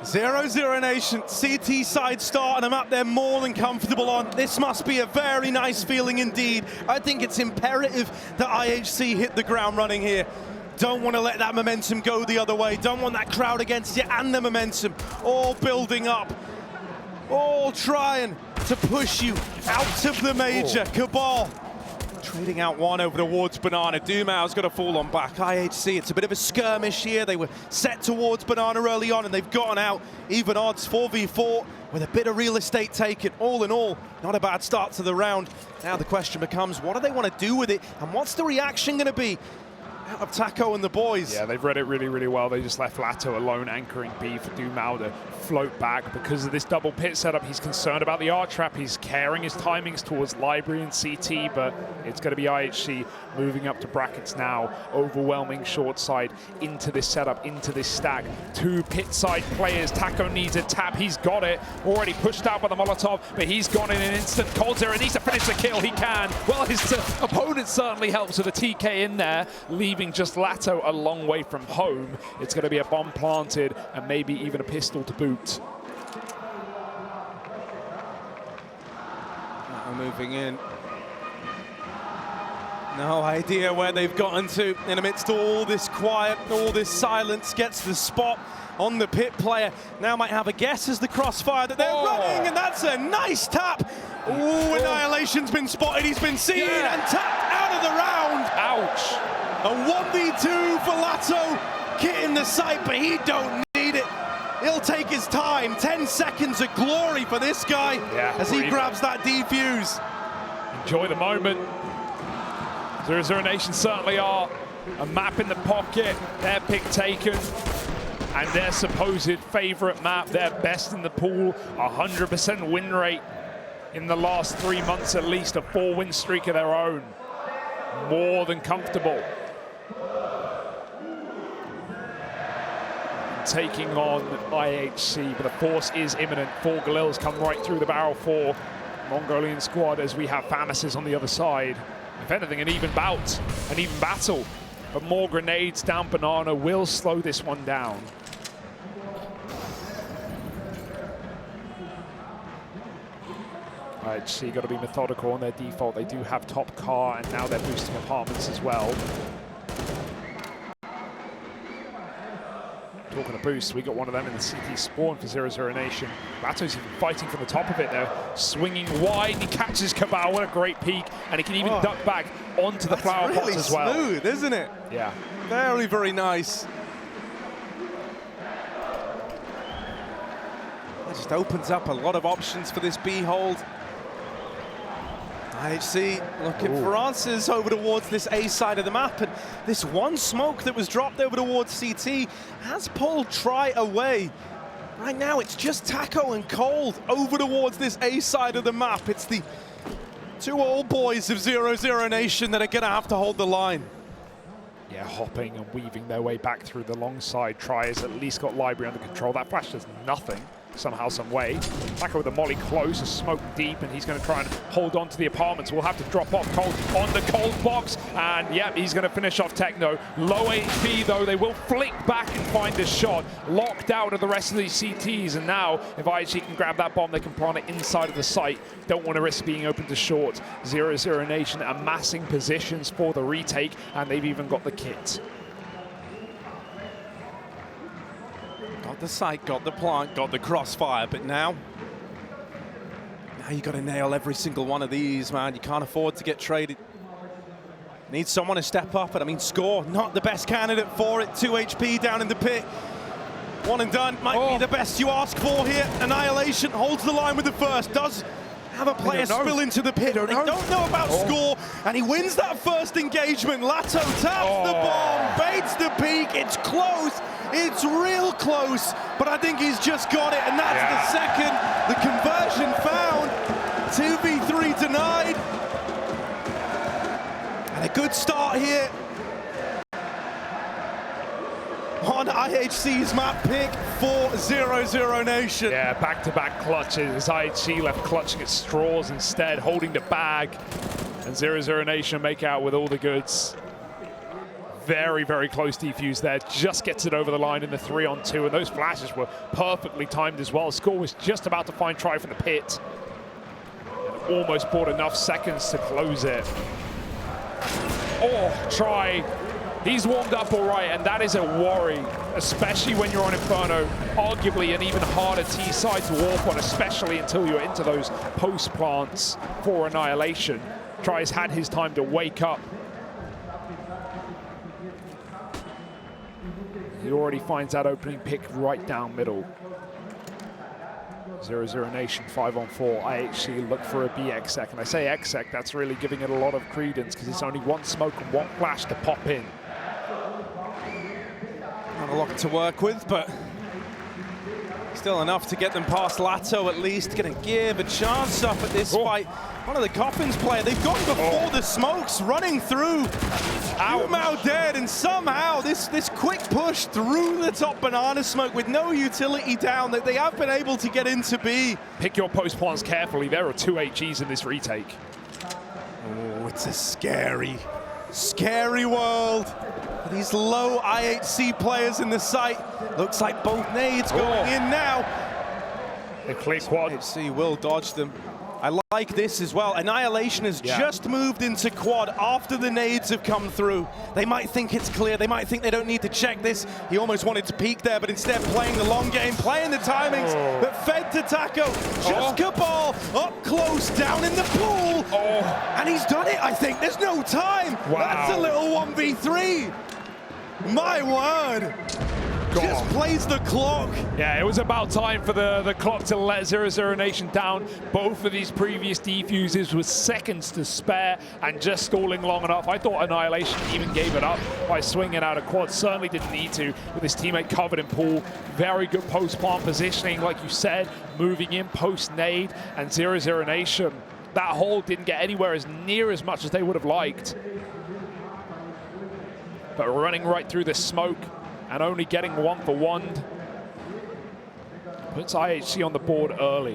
00Nation, CT side start on a map they're more than comfortable on. This must be a very nice feeling indeed. I think it's imperative that IHC hit the ground running here. Don't want to let that momentum go the other way. Don't want that crowd against you and the momentum all building up. All trying to push you out of the major. Kabal trading out one over towards Banana. Dumau's got to fall on back. IHC, it's a bit of a skirmish here. They were set towards Banana early on and they've gotten out. Even odds, 4v4 with a bit of real estate taken. All in all, not a bad start to the round. Now the question becomes, what do they want to do with it? And what's the reaction going to be out of Taco and the boys? Yeah, they've read it really, really well. They just left Latto alone anchoring B for Dumau to float back. Because of this double pit setup, he's concerned about the R trap. He's carrying his timings towards Library and CT, but it's going to be IHC moving up to brackets now. Overwhelming short side into this setup, into this stack. Two pit side players. Taco needs a tap. He's got it. Already pushed out by the Molotov, but he's gone in an instant. coldzera needs to finish the kill. He can. Well, his opponent certainly helps with a TK in there, leaving just Latto a long way from home. It's going to be a bomb planted and maybe even a pistol to boot. Moving in. No idea where they've gotten to in amidst all this quiet, all this silence. Gets the spot on the pit player. Now might have a guess as the crossfire that they're running, and that's a nice tap. Ooh, Annihilation's been spotted. He's been seen and tapped out of the round. Ouch. A 1v2 for Latto. Kit in the sight, but he don't need it. He'll take his time. 10 seconds of glory for this guy as he grabs that defuse. Enjoy the moment. 00Nation certainly are. A map in the pocket, their pick taken, and their supposed favorite map, their best in the pool, 100% win rate in the last 3 months at least, a 4-win streak of their own. More than comfortable. Taking on IHC, but the force is imminent. 4 Galils come right through the barrel for Mongolian squad as we have Famises on the other side. If anything, an even bout, an even battle, but more grenades down Banana will slow this one down. IHC got to be methodical on their default. They do have top car and now they're boosting apartments as well. Talking of boost, we got one of them in the CT spawn for 00Nation. Latto's even fighting from the top of it there, swinging wide. He catches Kabal, what a great peek, and he can even duck back onto the flower pots as well. Smooth, isn't it? Yeah. Very, very nice. That just opens up a lot of options for this B hold. IHC looking for answers over towards this A side of the map, and this one smoke that was dropped over towards CT has pulled Try away. Right now it's just Taco and Cold over towards this A side of the map. It's the two old boys of 00Nation that are going to have to hold the line. Yeah, hopping and weaving their way back through the long side. Try has at least got Library under control. That flash does nothing. Somehow, some way. Taco with the molly close, a smoke deep, and he's going to try and hold on to the apartments. We'll have to drop off Cold on the Cold box, and yeah, he's going to finish off Techno. Low HP though, they will flick back and find a shot. Locked out of the rest of these CTs, and now if IHC can grab that bomb, they can plant it inside of the site. Don't want to risk being open to short. 00Nation amassing positions for the retake, and they've even got the kit. Got the sight, got the plant, got the crossfire, but now you got to nail every single one of these, man. You can't afford to get traded. Need someone to step up, and I mean, Score, not the best candidate for it. 2 HP down in the pit. One and done, might be the best you ask for here. Annihilation holds the line with the first, does have a player spill into the pit. They don't know about Score, and he wins that first engagement. Latto taps the bomb, baits the peak, it's close. It's real close, but I think he's just got it, and that's the second. The conversion found. 2v3 denied. And a good start here on IHC's map pick for 00Nation. Yeah, back-to-back clutches. IHC left clutching at straws instead, holding the bag. And 00Nation make out with all the goods. very, very close defuse there. Just gets it over the line in the 3-on-2, and those flashes were perfectly timed as well. Score was just about to find try from the pit. Almost bought enough seconds to close it. Oh, try. He's warmed up all right, and that is a worry, especially when you're on Inferno. Arguably an even harder T-side to walk on, especially until you're into those post plants for Annihilation. Try's had his time to wake up. He already finds that opening pick right down middle. 00Nation 5-on-4. IHC look for a BXSec, and I say XSec, that's really giving it a lot of credence because it's only one smoke and one flash to pop in. Not a lot to work with, but still enough to get them past latto at least. Gonna give a chance up at this fight. One of the Coffins player, they've gone before the smokes running through. Now dead, and somehow this quick push through the top banana smoke with no utility down that they have been able to get into B. Pick your post plants carefully. There are 2 HGs in this retake. Oh, it's a scary, scary world. These low IHC players in the site. Looks like both nades going in now. A clear quad. IHC will dodge them. I like this as well. Annihilation has just moved into quad after the nades have come through. They might think it's clear. They might think they don't need to check this. He almost wanted to peek there, but instead playing the long game, playing the timings, but fed to Taco. Just Kabal up close, down in the pool. And he's done it, I think. There's no time. That's a little 1v3. My word. Just plays the clock. Yeah, it was about time for the clock to let 00Nation down. Both of these previous defuses with seconds to spare and just stalling long enough. I thought Annihilation even gave it up by swinging out a quad. Certainly didn't need to with his teammate covered in pool. Very good post-plant positioning, like you said, moving in post-nade, and 00Nation. That hole didn't get anywhere as near as much as they would have liked. But running right through the smoke and only getting 1 for 1 puts IHC on the board early.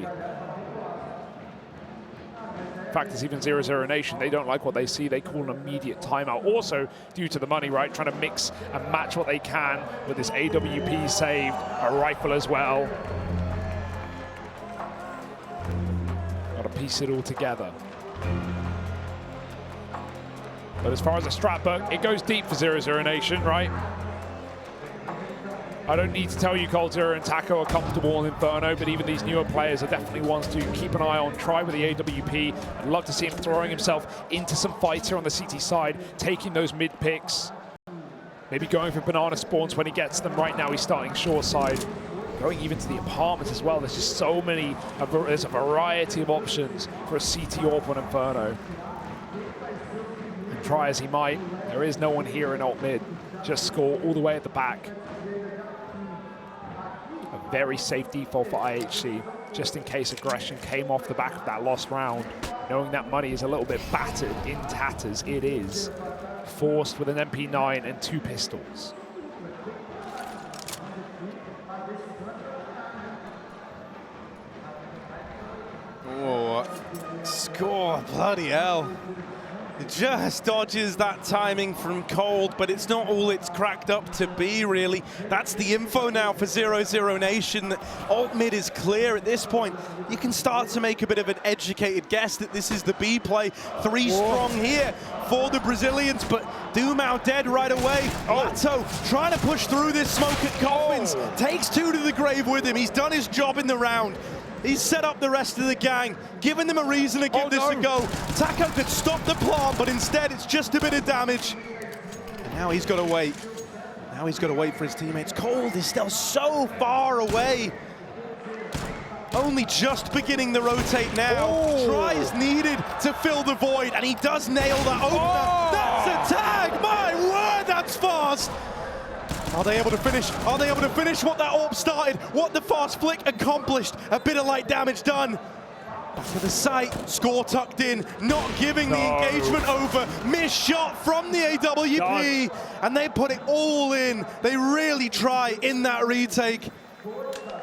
In fact, it's even 00Nation. They don't like what they see. They call an immediate timeout. Also, due to the money, right? Trying to mix and match what they can with this AWP saved, a rifle as well. Got to piece it all together. But as far as the strat book, it goes deep for 00Nation, right? I don't need to tell you Coldzera and Taco are comfortable in Inferno, but even these newer players are definitely ones to keep an eye on. Try with the AWP. I'd love to see him throwing himself into some fights here on the CT side, taking those mid picks. Maybe going for banana spawns when he gets them. Right now he's starting short side. Going even to the apartments as well. There's just so many, there's a variety of options for a CT AWP on Inferno. And try as he might, there is no one here in alt mid. Just score all the way at the back. A very safe default for IHC, just in case aggression came off the back of that lost round. Knowing that money is a little bit battered in tatters, it is. Forced with an MP9 and 2 pistols. Oh, score, bloody hell. It just dodges that timing from Cold, but it's not all it's cracked up to be, really. That's the info now for 00Nation. Alt mid is clear at this point. You can start to make a bit of an educated guess that this is the B play. 3 strong here for the Brazilians, but Dumao dead right away. Latto trying to push through this smoke at Coffins. Takes 2 to the grave with him. He's done his job in the round. He's set up the rest of the gang, giving them a reason to give this a go. Taco could stop the plant, but instead it's just a bit of damage. And now he's got to wait. Now he's got to wait for his teammates. Cold is still so far away. Only just beginning the rotate now. Tries needed to fill the void, and he does nail that opener. That's a tag! My word, that's fast! Are they able to finish? Are they able to finish what that AWP started? What the fast flick accomplished? A bit of light damage done. Back to the site, score tucked in, not giving the engagement over. Missed shot from the AWP, and they put it all in. They really try in that retake.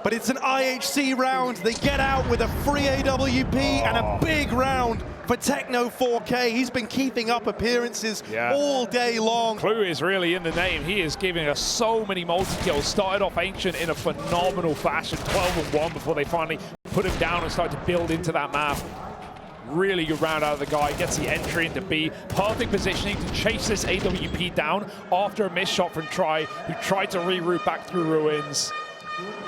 But it's an IHC round. They get out with a free AWP and a big round for Techno 4K. He's been keeping up appearances all day long. Clue is really in the name. He is giving us so many multi-kills. Started off Ancient in a phenomenal fashion, 12-1 before they finally put him down and started to build into that map. Really good round out of the guy, gets the entry into B. Perfect positioning to chase this AWP down after a missed shot from Try, who tried to reroute back through ruins.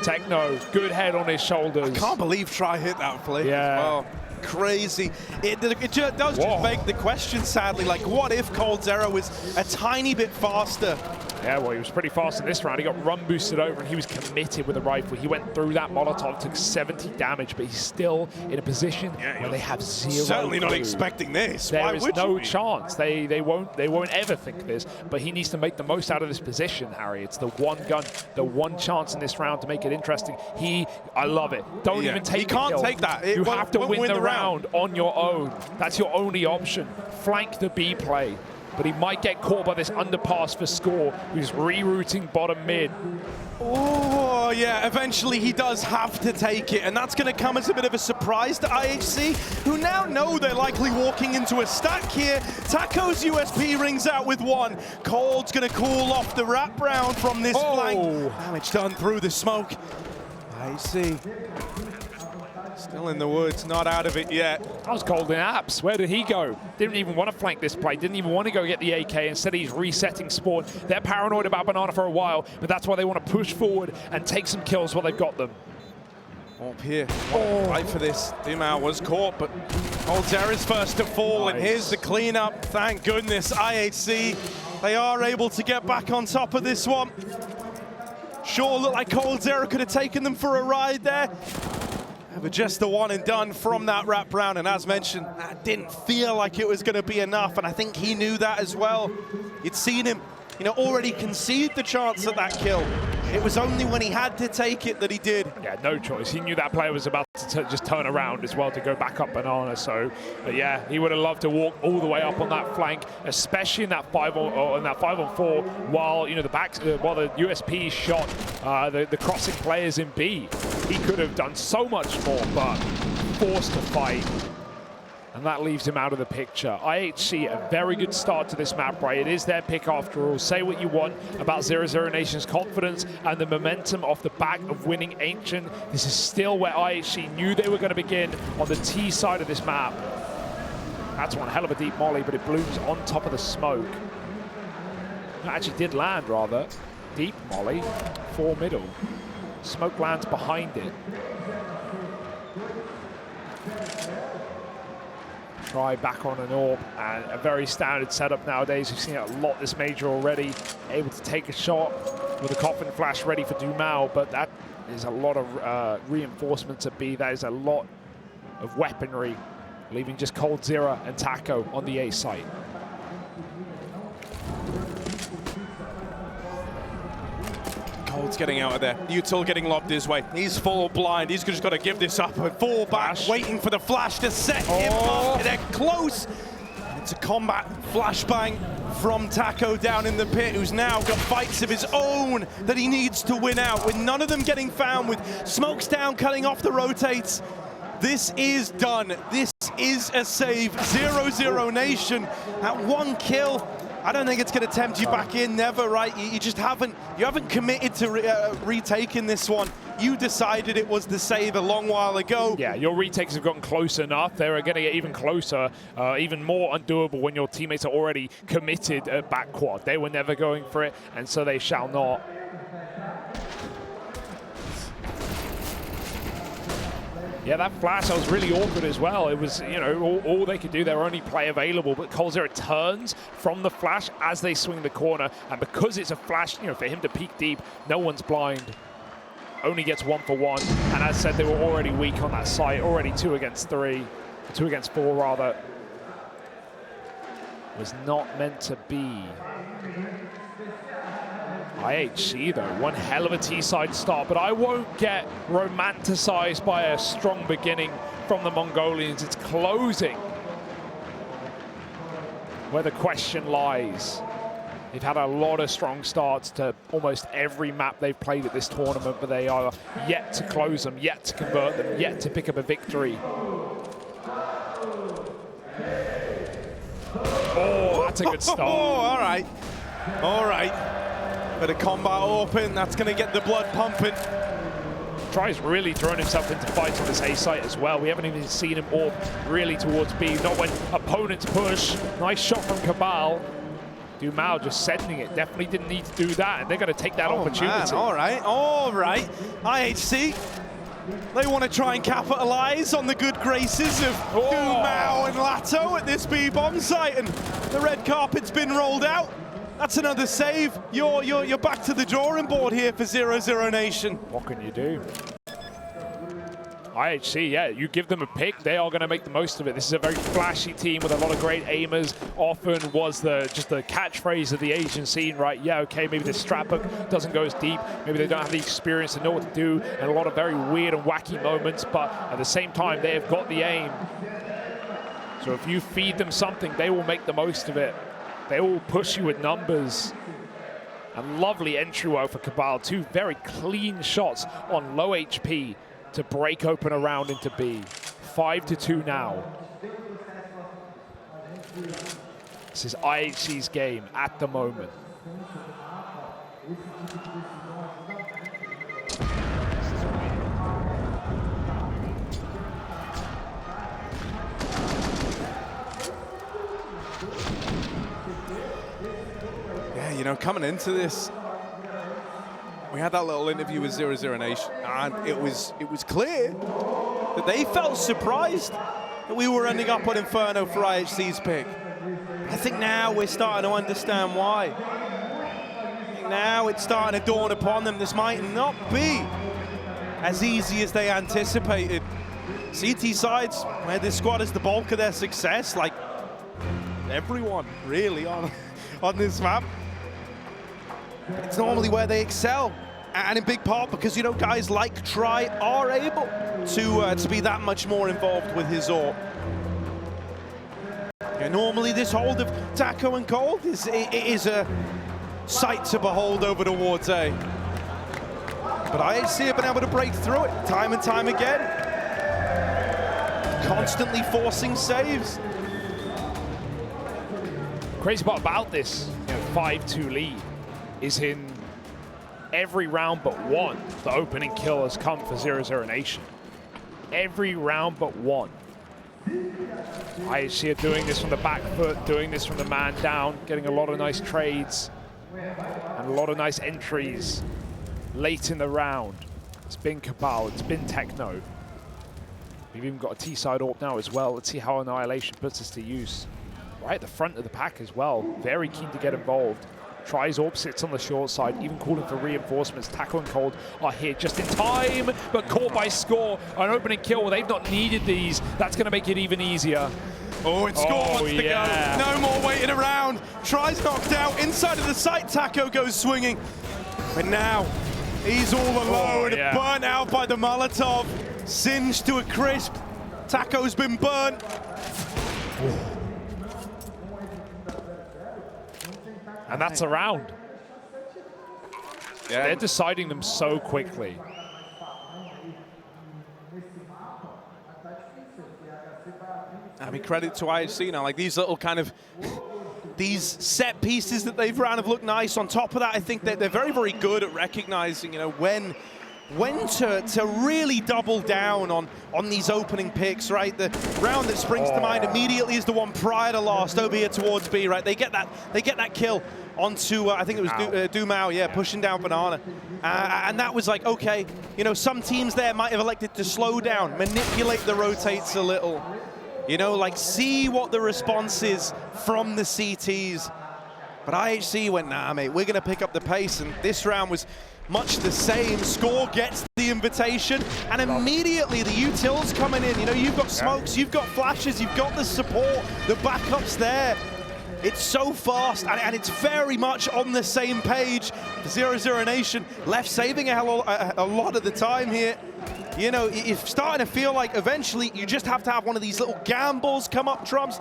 Techno, good head on his shoulders. I can't believe Try hit that flick as well. Crazy. It does just beg the question, sadly, like what if coldzera was a tiny bit faster? Yeah, well, he was pretty fast in this round. He got run boosted over and he was committed with a rifle. He went through that Molotov, took 70 damage, but he's still in a position where they have zero Certainly clue. not expecting this. There Why is would no you? chance. They won't ever think this, but he needs to make the most out of this position, Harry. It's the one gun, the one chance in this round to make it interesting. I love it. Don't even take the kill. You can't take that. You have to win the round on your own. That's your only option. Flank the B play. But he might get caught by this underpass for score, who's rerouting bottom mid. Oh, yeah, eventually he does have to take it, and that's going to come as a bit of a surprise to IHC, who now know they're likely walking into a stack here. Taco's USP rings out with one. Cold's going to cool off the wraparound from this flank. Damage done through the smoke. IHC still in the woods, not out of it yet. That was Cold in apps. Where did he go? Didn't even want to flank this play. Didn't even want to go get the AK. Instead, he's resetting spawn. They're paranoid about Banana for a while, but that's why they want to push forward and take some kills while they've got them. Up here, right for this. Dumau was caught, but coldzera's first to fall, and here's the cleanup. Thank goodness, IHC, they are able to get back on top of this one. Sure looked like coldzera could have taken them for a ride there. But just the one and done from that wraparound, and as mentioned, that didn't feel like it was going to be enough, and I think he knew that as well. You'd seen him, already concede the chance at that kill. It was only when he had to take it that he did. Yeah, no choice. He knew that player was about to just turn around as well to go back up Banana. So, but yeah, he would have loved to walk all the way up on that flank, especially in that 5-on-4, while while the USP shot the crossing players in B. He could have done so much more, but forced to fight. And that leaves him out of the picture. IHC, a very good start to this map, right? It is their pick after all. Say what you want about 00Nation's confidence and the momentum off the back of winning Ancient. This is still where IHC knew they were going to begin, on the T side of this map. That's one hell of a deep molly, but it blooms on top of the smoke. That actually did land, rather. Deep molly, 4 middle. Smoke lands behind it. Try back on an orb, and a very standard setup nowadays. We've seen it a lot this major already. Able to take a shot with a coffin flash ready for Dumau, but that is a lot of reinforcements at B. That is a lot of weaponry, leaving just coldzera and Taco on the A site. Cold's getting out of there. Util getting lobbed his way. He's full blind. He's just got to give this up and fall back, waiting for the flash to set him up. They're close. It's a combat flashbang from Taco down in the pit, who's now got fights of his own that he needs to win out, with none of them getting found, with smokes down, cutting off the rotates. This is done. This is a save. 00Nation at 1 kill. I don't think it's going to tempt you back in, never, right? You just haven't committed to retaking this one. You decided it was the save a long while ago. Yeah, your retakes have gotten close enough. They're going to get even closer, even more undoable when your teammates are already committed at back quad. They were never going for it, and so they shall not. Yeah, that flash was really awkward as well. It was, all they could do, their only play available, but coldzera turns from the flash as they swing the corner, and because it's a flash, for him to peek deep, no one's blind. Only gets 1 for 1, and as said, they were already weak on that site, already 2 against 3, 2 against 4 rather. Was not meant to be. IHC though, one hell of a T-side start, but I won't get romanticized by a strong beginning from the Mongolians. It's closing where the question lies. They've had a lot of strong starts to almost every map they've played at this tournament, but they are yet to close them, yet to convert them, yet to pick up a victory. That's a good start. Oh, all right. All right. Bit of combat open. That's going to get the blood pumping. Tries really throwing himself into fights on this A site as well. We haven't even seen him orb really towards B. Not when opponents push. Nice shot from Kabal. Dumao just sending it. Definitely didn't need to do that, and they're going to take that opportunity. Man, all right, all right. IHC, they want to try and capitalize on the good graces of Dumao and Latto at this B-bomb site, and the red carpet's been rolled out. That's another save. You're back to the drawing board here for 00Nation. What can you do? IHC, yeah, you give them a pick, they are going to make the most of it. This is a very flashy team with a lot of great aimers. Often was just the catchphrase of the Asian scene, right? Yeah, okay, maybe the strat book doesn't go as deep. Maybe they don't have the experience to know what to do, and a lot of very weird and wacky moments, but at the same time, they have got the aim. So if you feed them something, they will make the most of it. They will push you with numbers. A lovely entry woe for Kabal. Two very clean shots on low HP to break open a round into B. 5-2 now. This is IHC's game at the moment. Yeah, you know, coming into this, we had that little interview with 00Nation, and it was clear that they felt surprised that we were ending up on Inferno for IHC's pick. I think now we're starting to understand why. I think now it's starting to dawn upon them this might not be as easy as they anticipated. CT sides, where this squad is the bulk of their success, like everyone really on this map, it's normally where they excel, and in big part because, you know, guys like Try are able to be that much more involved with his AWP. Yeah, normally this hold of Taco and Cold is a sight to behold over towards A. But IHC have been able to break through it time and time again, constantly forcing saves. Crazy part about this, you know, 5-2 lead is in every round but one, the opening kill has come for 00Nation. Every round but one. IHC are doing this from the back foot, doing this from the man down, getting a lot of nice trades and a lot of nice entries late in the round. It's been Kabal, it's been Techno. We've even got a T-side AWP now as well. Let's see how Annihilation puts this to use. Right at the front of the pack as well. Very keen to get involved. Tries AWP, sits on the short side, even calling for reinforcements. Tackle and Cold are here just in time, but caught by Score. An opening kill, they've not needed these. That's going to make it even easier. Oh, it's Score wants to go. No more waiting around. Tries knocked out. Inside of the site, Taco goes swinging. But now, he's all alone, burnt out by the Molotov. Singed to a crisp. Taco's been burnt. And that's a round. Yeah. They're deciding them so quickly. I mean, credit to IHC now. Like, these little kind of, these set pieces that they've ran have looked nice. On top of that, I think that they're very, very good at recognizing, you know, when to really double down on these opening picks, right? The round that springs to mind immediately is the one prior to last, over here towards B, right? They get that kill onto, I think it was Dumao, yeah, pushing down Banana. And that was like, okay, you know, some teams there might have elected to slow down, manipulate the rotates a little, you know, like see what the response is from the CTs. But IHC went, nah, mate, we're gonna pick up the pace, and this round was much the same. Score gets the invitation, and immediately the utils coming in. You know, you've got smokes, you've got flashes, you've got the support, the backup's there. It's so fast, and it's very much on the same page. 00Nation left saving a lot of the time here. You know, it's starting to feel like eventually you just have to have one of these little gambles come up trumps.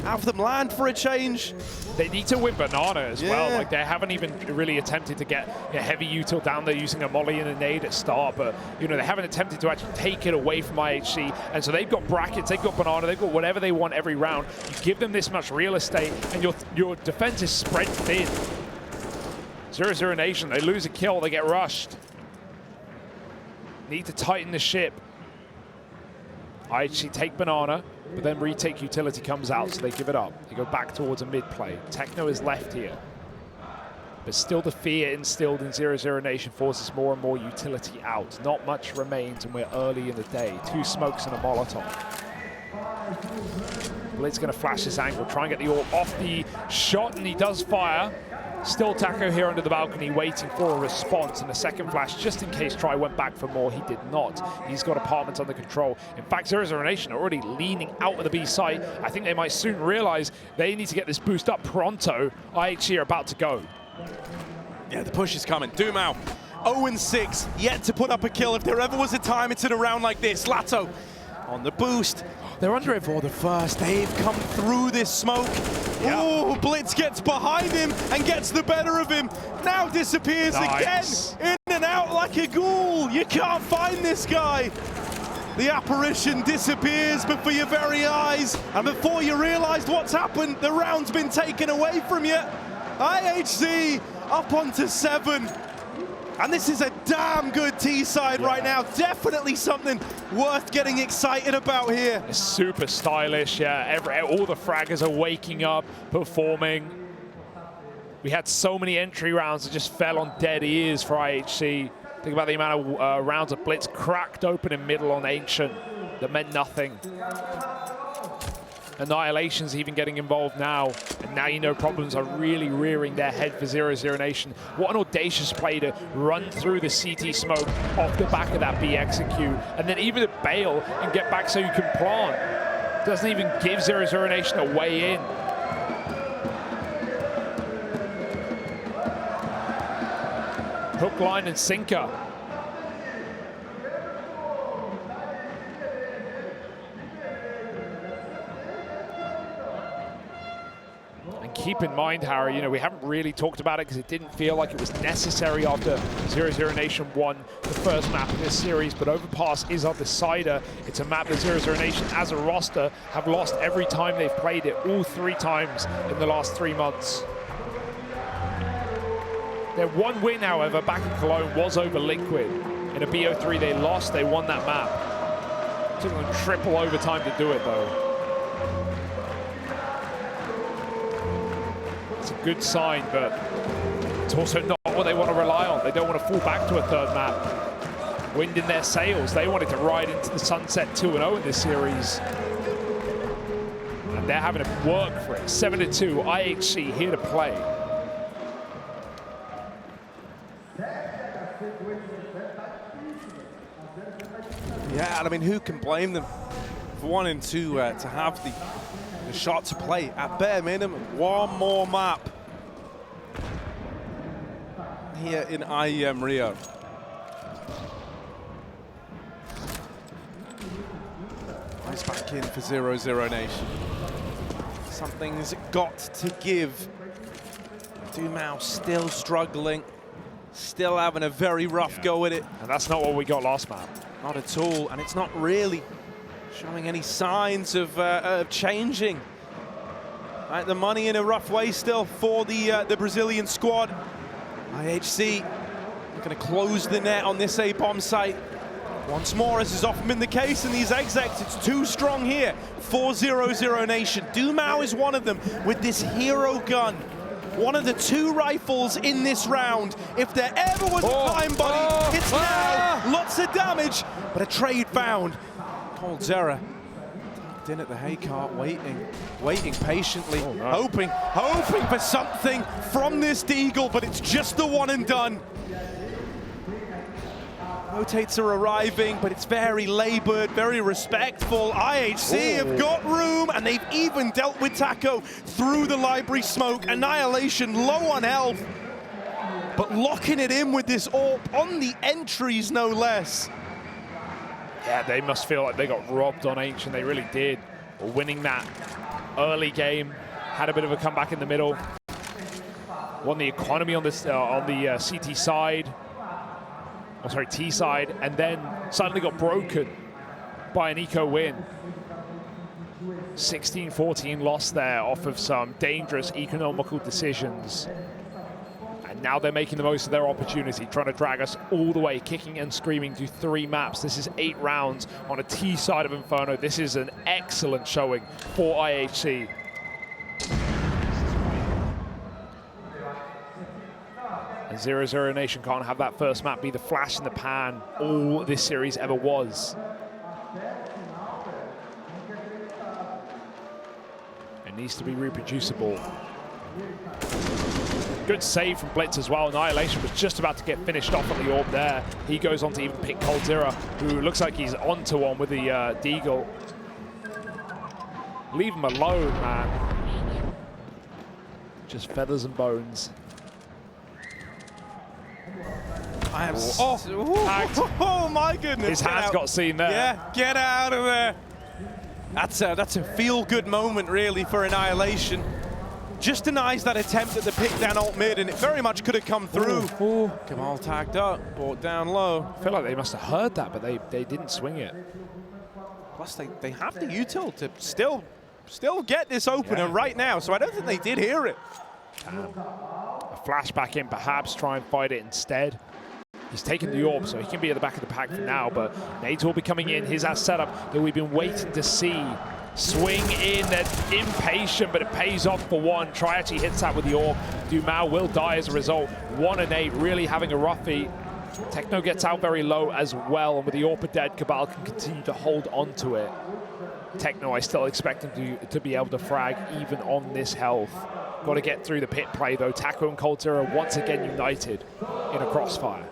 Have them land for a change. They need to win Banana as well. Like, they haven't even really attempted to get a heavy util down there using a molly and a nade at start, but you know, they haven't attempted to actually take it away from IHC. And so they've got brackets, they've got Banana, they've got whatever they want every round. You give them this much real estate, and your defense is spread thin. 00Nation, they lose a kill, they get rushed. Need to tighten the ship. IHC take Banana, but then retake utility comes out, so they give it up. They go back towards a mid play. Techno is left here. But still the fear instilled in 00Nation forces more and more utility out. Not much remains, and we're early in the day. 2 smokes and a Molotov. bLitz going to flash this angle, try and get the AWP off the shot, and he does fire. Still Taco here under the balcony waiting for a response, and a second flash just in case Try went back for more. He did not. He's got apartments under control. In fact, 00Nation are already leaning out of the B site. I think they might soon realize they need to get this boost up pronto. IHC are about to go. Yeah, the push is coming. Dumao, 0-6, yet to put up a kill. If there ever was a time, it's in a round like this. Latto on the boost. They're under it for the first. They've come through this smoke. Yeah. Oh, bLitz gets behind him and gets the better of him. Now disappears again, in and out like a ghoul. You can't find this guy. The apparition disappears before your very eyes. And before you realized what's happened, the round's been taken away from you. IHC up onto 7. And this is a damn good T-side right now. Definitely something worth getting excited about here. It's super stylish, yeah. All the fraggers are waking up, performing. We had so many entry rounds that just fell on dead ears for IHC. Think about the amount of rounds of bLitz cracked open in middle on Ancient that meant nothing. Annihilation's even getting involved now, and now you know problems are really rearing their head for 00Nation. What an audacious play to run through the CT smoke off the back of that B execute, and then even to bail and get back so you can plant. Doesn't even give 00Nation a way in. Hook, line, and sinker. Keep in mind, Harry, you know, we haven't really talked about it because it didn't feel like it was necessary after 00Nation won the first map of this series, but Overpass is our decider. It's a map that 00Nation as a roster have lost every time they've played it, all 3 times in the last 3 months. Their one win, however, back in Cologne was over Liquid. In a BO3 they lost, they won that map. Took them triple overtime to do it though. Good sign, but it's also not what they want to rely on. They don't want to fall back to a 3rd map. Wind in their sails. They wanted to ride into the sunset 2-0 in this series. And they're having to work for it. 7-2, IHC here to play. Yeah, and I mean, who can blame them for wanting to have the shot to play? At bare minimum, one more map here in IEM Rio. Nice back in for 00Nation. Something's got to give. Dumao still struggling, still having a very rough go at it. And that's not what we got last map. Not at all, and it's not really showing any signs of changing. Right, the money in a rough way still for the Brazilian squad. IHC going to close the net on this A-bomb site once more, as has often been the case in these execs. It's too strong here for 00Nation. Dumao is one of them with this hero gun. One of the 2 rifles in this round. If there ever was a time, buddy, it's now. Lots of damage, but a trade found. Cold Zera tucked in at the hay cart, waiting patiently, hoping for something from this Deagle, but it's just the one and done. Rotates are arriving, but it's very labored, very respectful. IHC have got room, and they've even dealt with Taco through the library smoke. Annihilation low on health, but locking it in with this AWP on the entries, no less. Yeah, they must feel like they got robbed on Ancient. They really did. Winning that early game, had a bit of a comeback in the middle. Won the economy on this on the CT side, oh sorry, T side, and then suddenly got broken by an eco win. 16-14 loss there off of some dangerous economical decisions. And now they're making the most of their opportunity, trying to drag us all the way, kicking and screaming to 3 maps. This is 8 rounds on a T side of Inferno. This is an excellent showing for IHC. And 00Nation can't have that first map be the flash in the pan all this series ever was. It needs to be reproducible. Good save from bLitz as well. Annihilation was just about to get finished off on the orb there. He goes on to even pick coldzera, who looks like he's onto one with the deagle. Leave him alone, man. Just feathers and bones. I am oh my goodness. His hands got seen there. Yeah, get out of there. That's a feel-good moment, really, for Annihilation. Just denies that attempt at the pick down alt mid, and it very much could have come through. Ooh. Kabal tagged up, brought down low. I feel like they must have heard that, but they didn't swing it. Plus, they have the util to still get this opener right now, so I don't think they did hear it. A flashback in, perhaps try and fight it instead. He's taken the orb, so he can be at the back of the pack for now, but nades will be coming in. Here's that setup that we've been waiting to see. Swing in, they're impatient, but it pays off for one. Try actually hits that with the orb. Dumao will die as a result. 1 and 8, really having a roughie. Techno gets out very low as well, and with the orb dead, Kabal can continue to hold on to it. Techno, I still expect him to be able to frag even on this health. Got to get through the pit play though. Taco and coldzera once again united in a crossfire.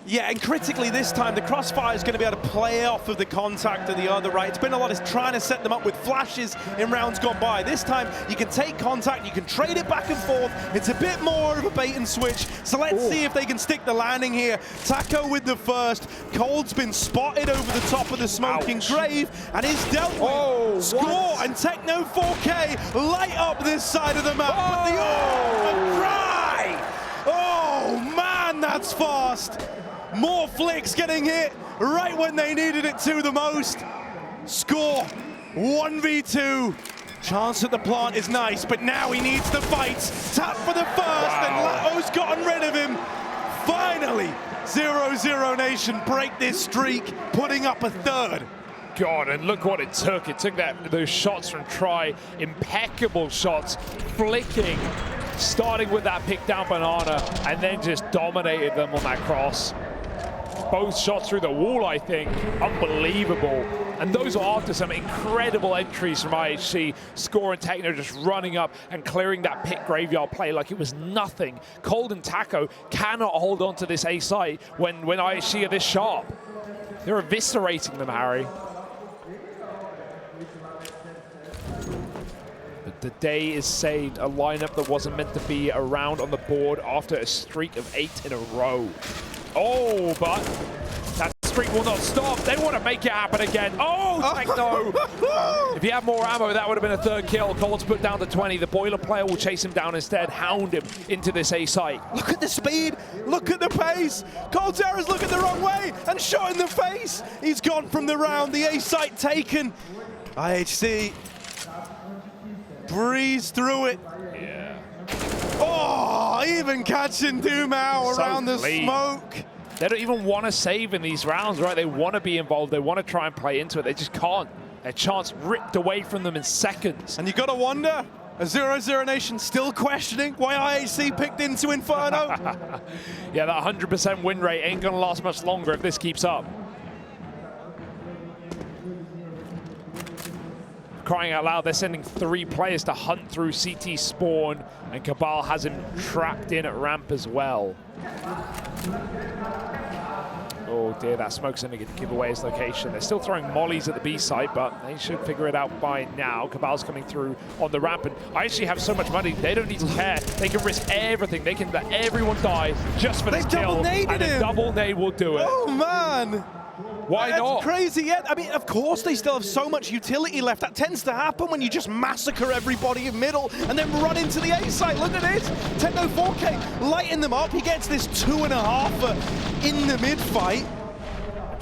Yeah, and critically this time, the crossfire is going to be able to play off of the contact of the other, right? It's been a lot of trying to set them up with flashes in rounds gone by. This time, you can take contact, you can trade it back and forth. It's a bit more of a bait and switch. So let's see if they can stick the landing here. Taco with the first. Cold's been spotted over the top of the smoking grave and is dealt with. Score and Techno 4K light up this side of the map. But the orb, dry. Oh man, that's fast. More flicks getting hit right when they needed it to the most. Score 1v2. Chance at the plant is nice, but now he needs the fights. Tap for the first, and Latto's gotten rid of him. Finally, 00Nation break this streak, putting up a third. God, and look what it took. It took those shots from Try, impeccable shots, flicking, starting with that pick down banana, and then just dominated them on that cross. Both shots through the wall, I think. Unbelievable. And those are after some incredible entries from IHC. Score and Techno just running up and clearing that pit graveyard play like it was nothing. Cold and Taco cannot hold on to this A site when IHC are this sharp. They're eviscerating them, Harry. But the day is saved. A lineup that wasn't meant to be around on the board after a streak of 8 in a row. Oh, but that streak will not stop. They want to make it happen again. Oh, Techno! If he had more ammo, that would have been a third kill. Cold's put down to 20. The boiler player will chase him down instead, hound him into this A site. Look at the speed. Look at the pace. coldzera's looking the wrong way and shot in the face. He's gone from the round. The A site taken. IHC breeze through it. Yeah. Oh, even catching Dumao around the smoke. They don't even want to save in these rounds, right? They want to be involved. They want to try and play into it. They just can't. Their chance ripped away from them in seconds. And you got to wonder, is 00Nation still questioning why IHC picked into Inferno? Yeah, that 100% win rate ain't going to last much longer if this keeps up. Crying out loud, they're sending 3 players to hunt through CT spawn, and Kabal has him trapped in at ramp as well. Oh dear, that smoke's going to give away his location. They're still throwing mollies at the B site, but they should figure it out by now. Kabal's coming through on the ramp, and I actually have so much money, they don't need to care. They can risk everything. They can let everyone die just for this kill, and a double nade will do it. Oh man! Why not? That's crazy, yeah. I mean, of course they still have so much utility left. That tends to happen when you just massacre everybody in middle and then run into the A site. Look at this. Techno 4K lighting them up. He gets this 2.5 in the mid fight.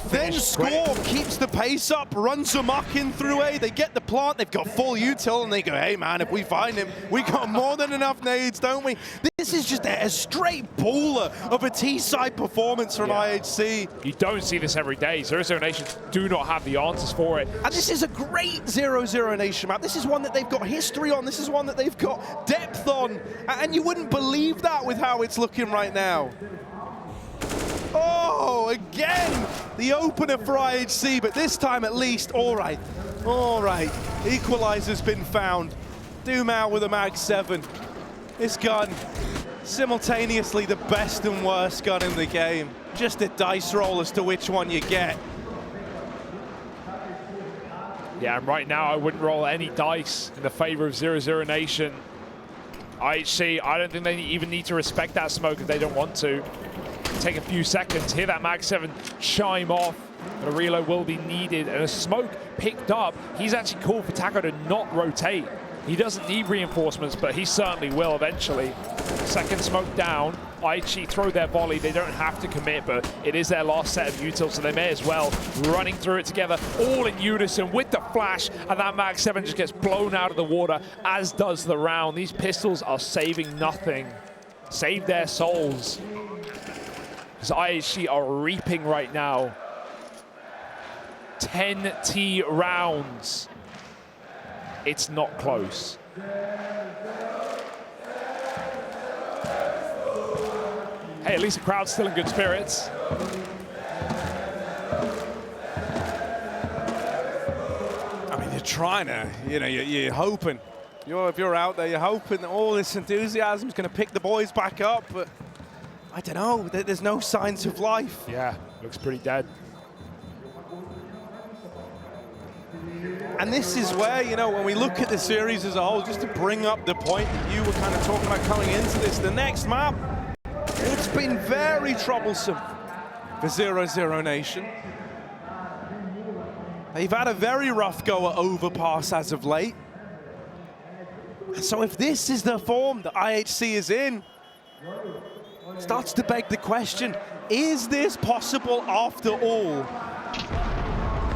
Then Score keeps the pace up, runs amok in through A. They get the plant, they've got full util, and they go, hey man, if we find him, we got more than enough nades, don't we? This is just a straight baller of a T-side performance from IHC. You don't see this every day. 00Nation do not have the answers for it. And this is a great 00Nation map. This is one that they've got history on. This is one that they've got depth on. And you wouldn't believe that with how it's looking right now. Oh, again, the opener for IHC, but this time at least, all right. Equalizer's been found. Dumao with a Mag 7. This gun, simultaneously the best and worst gun in the game. Just a dice roll as to which one you get. Yeah, and right now I wouldn't roll any dice in the favor of 00Nation. IHC, I don't think they even need to respect that smoke if they don't want to. Take a few seconds, hear that Mag 7 chime off, but a reload will be needed, and a smoke picked up. He's actually called for Taco to not rotate. He doesn't need reinforcements, but he certainly will eventually. Second smoke down, IHC throw their volley. They don't have to commit, but it is their last set of util, so they may as well. Running through it together, all in unison with the flash, and that Mag 7 just gets blown out of the water, as does the round. These pistols are saving nothing. Save their souls. Because IHC are reaping right now. 10 T rounds. It's not close. Hey, at least the crowd's still in good spirits. I mean, you're trying to, you're hoping. If you're out there, you're hoping that all this enthusiasm is going to pick the boys back up, but I don't know, there's no signs of life. Yeah, looks pretty dead. And this is where, when we look at the series as a whole, just to bring up the point that you were kind of talking about coming into this, the next map, it's been very troublesome for 00Nation. They've had a very rough go at Overpass as of late. So if this is the form that IHC is in, it starts to beg the question, is this possible after all?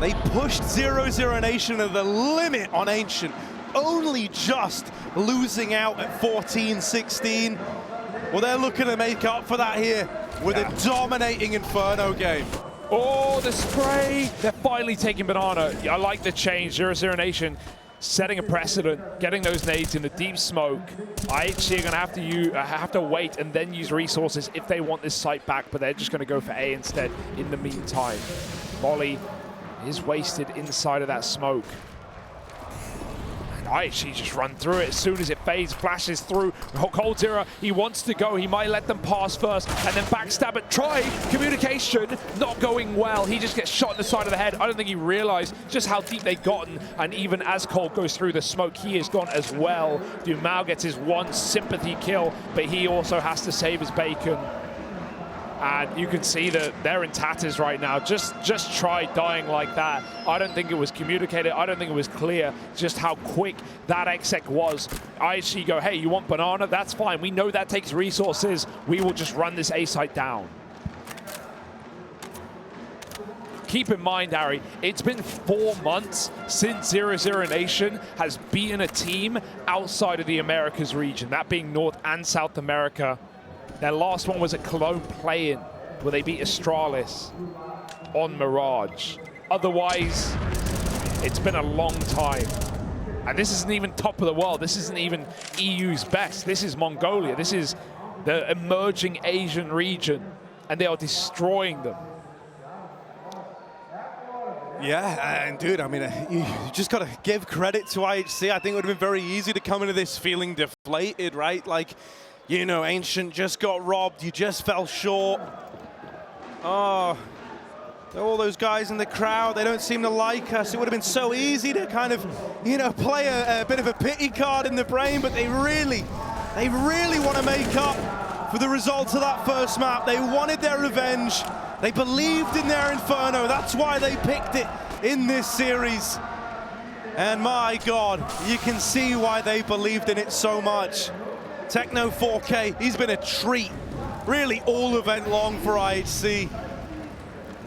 They pushed 00Nation to the limit on Ancient, only just losing out at 14-16. Well, they're looking to make up for that here with a dominating Inferno game. Oh, the spray! They're finally taking Banana. I like the change. 00Nation setting a precedent, getting those nades in the deep smoke. IHC are going to have to wait and then use resources if they want this site back, but they're just going to go for A instead in the meantime. Molly is wasted inside of that smoke. And IHC just run through it as soon as it fades, flashes through. Cold Zero, he wants to go. He might let them pass first and then backstab it. Try communication, not going well. He just gets shot in the side of the head. I don't think he realized just how deep they'd gotten. And even as Cold goes through the smoke, he is gone as well. Dumao gets his one sympathy kill, but he also has to save his bacon. And you can see that they're in tatters right now. Just try dying like that. I don't think it was communicated. I don't think it was clear just how quick that exec was. IHC go, hey, you want Banana? That's fine. We know that takes resources. We will just run this A site down. Keep in mind, Harry, it's been 4 months since 00Nation has beaten a team outside of the Americas region, that being North and South America. Their last one was at Cologne Play-In, where they beat Astralis on Mirage. Otherwise, it's been a long time. And this isn't even top of the world. This isn't even EU's best. This is Mongolia. This is the emerging Asian region, and they are destroying them. Yeah, and dude, I mean, you just got to give credit to IHC. I think it would have been very easy to come into this feeling deflated, right? Like, Ancient just got robbed, you just fell short. Oh, all those guys in the crowd, they don't seem to like us. It would have been so easy to kind of, play a bit of a pity card in the brain, but they really want to make up for the results of that first map. They wanted their revenge. They believed in their Inferno. That's why they picked it in this series. And my God, you can see why they believed in it so much. Techno 4K, he's been a treat, really all event long for IHC.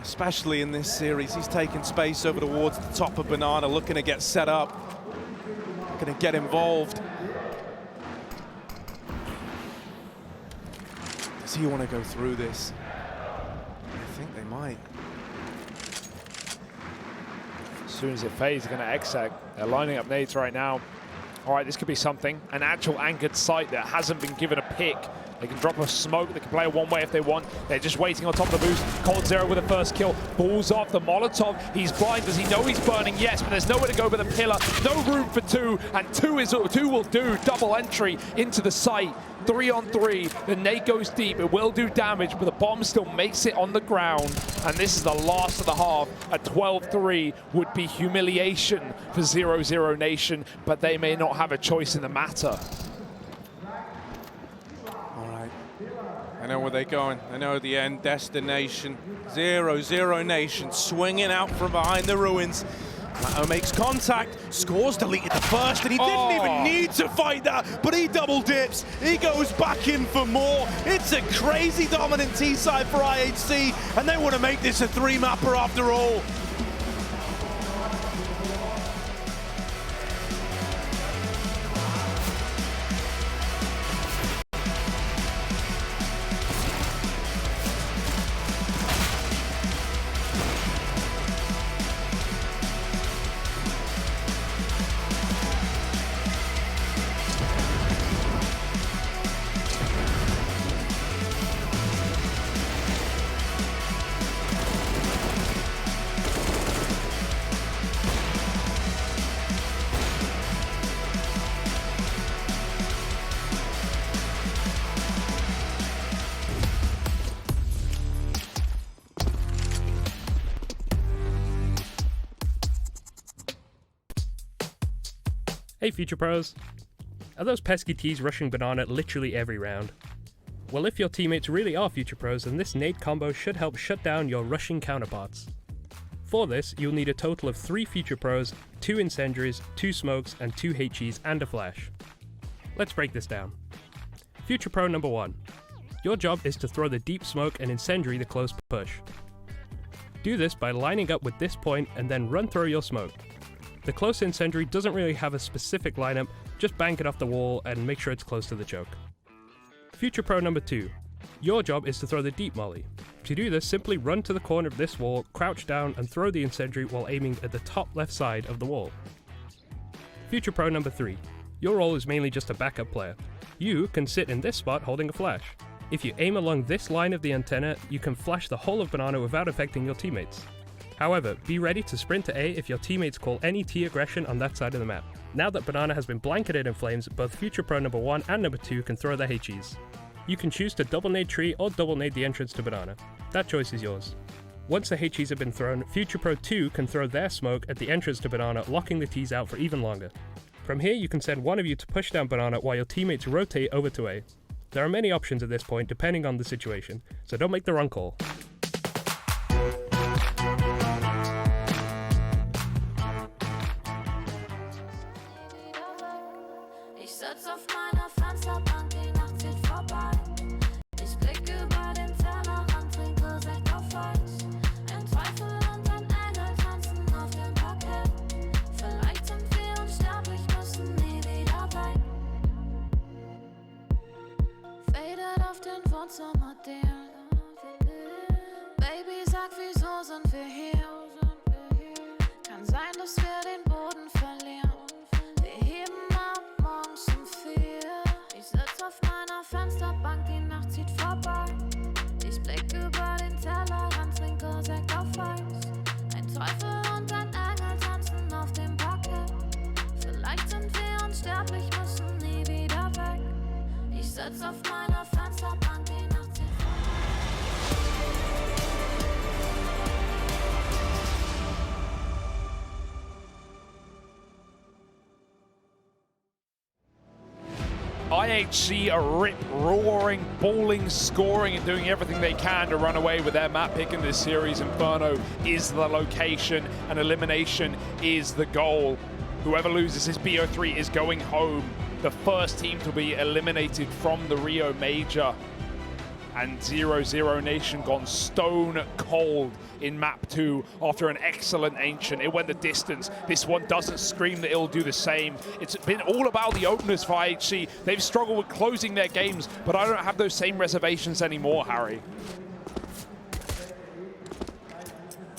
Especially in this series, he's taken space over towards the top of Banana, looking to get set up, looking to get involved. Does he want to go through this? I think they might. As soon as it fades, they're going to exec. They're lining up nades right now. All right, this could be something. An actual anchored site that hasn't been given a pick. They can drop a smoke, they can play it one way if they want. They're just waiting on top of the boost. Cold Zero with the first kill. Balls off the Molotov. He's blind. Does he know he's burning? Yes, but there's nowhere to go but the pillar. No room for two, and two will do. Double entry into the site. 3 on 3. The nade goes deep. It will do damage, but the bomb still makes it on the ground. And this is the last of the half. A 12-3 would be humiliation for 00Nation, but they may not have a choice in the matter. I know where they're going. I know the end destination. 00Nation swinging out from behind the ruins. latto makes contact. Scores deleted the first, and he didn't even need to fight that, but he double dips. He goes back in for more. It's a crazy dominant T-side for IHC, and they want to make this a 3-mapper after all. Hey Future Pros! Are those pesky T's rushing Banana literally every round? Well, if your teammates really are Future Pros, then this nade combo should help shut down your rushing counterparts. For this, you'll need a total of 3 Future Pros, 2 incendiaries, 2 smokes, and 2 HEs and a flash. Let's break this down. Future Pro number 1. Your job is to throw the deep smoke and incendiary the close push. Do this by lining up with this point and then run through your smoke. The close incendiary doesn't really have a specific lineup, just bank it off the wall and make sure it's close to the choke. Future Pro number 2. Your job is to throw the deep molly. To do this, simply run to the corner of this wall, crouch down and throw the incendiary while aiming at the top left side of the wall. Future Pro number 3. Your role is mainly just a backup player. You can sit in this spot holding a flash. If you aim along this line of the antenna, you can flash the whole of Banana without affecting your teammates. However, be ready to sprint to A if your teammates call any T aggression on that side of the map. Now that Banana has been blanketed in flames, both Future Pro number 1 and number 2 can throw their HEs. You can choose to double nade tree or double nade the entrance to Banana. That choice is yours. Once the HEs have been thrown, Future Pro 2 can throw their smoke at the entrance to Banana, locking the Ts out for even longer. From here, you can send one of you to push down Banana while your teammates rotate over to A. There are many options at this point depending on the situation, so don't make the wrong call. Baby, sag, wieso sind wir hier? Kann sein, dass wir den Boden verlieren. Wir heben ab morgens um 4. Ich sitz auf meiner Fensterbank, die Nacht zieht vorbei. Ich blick über den Tellerrand, trinke Sekt auf Eis. Ein Teufel und ein Engel tanzen auf dem Parkett. Vielleicht sind wir unsterblich, müssen nie wieder weg. Ich sitz auf meiner Fensterbank, die Nacht zieht IHC are rip-roaring, balling, scoring, and doing everything they can to run away with their map pick in this series. Inferno is the location, and elimination is the goal. Whoever loses this BO3 is going home. The first team to be eliminated from the Rio Major. And 00Nation gone stone cold in map 2 after an excellent Ancient. It went the distance. This one doesn't scream that it'll do the same. It's been all about the openers for IHC. They've struggled with closing their games, but I don't have those same reservations anymore, Harry.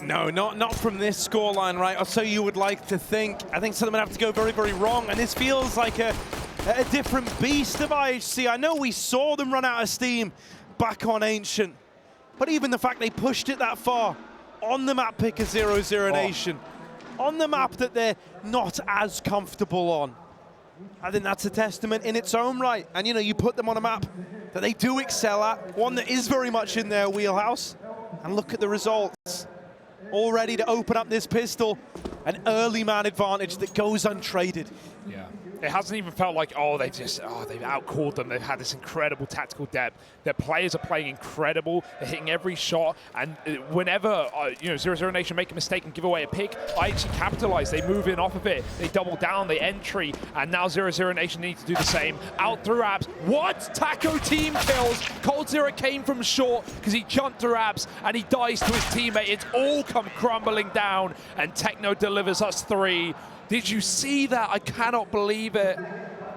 No, not from this scoreline, right? Or so you would like to think. I think something would have to go very, very wrong, and this feels like a different beast of IHC. I know we saw them run out of steam back on Ancient, but even the fact they pushed it that far on the map pick of 00Nation, on the map that they're not as comfortable on, I think that's a testament in its own right. And you know, you put them on a map that they do excel at, one that is very much in their wheelhouse, and look at the results. All ready to open up this pistol, an early man advantage that goes untraded. Yeah. It hasn't even felt like, they've outcalled them. They've had this incredible tactical depth. Their players are playing incredible. They're hitting every shot. And whenever, 00Nation make a mistake and give away a pick, IHC capitalize. They move in off of it. They double down, they entry. And now 00Nation need to do the same. Out through abs. What? Taco team kills. coldzera came from short because he jumped through abs and he dies to his teammate. It's all come crumbling down. And Techno delivers us 3. Did you see that? I cannot believe it.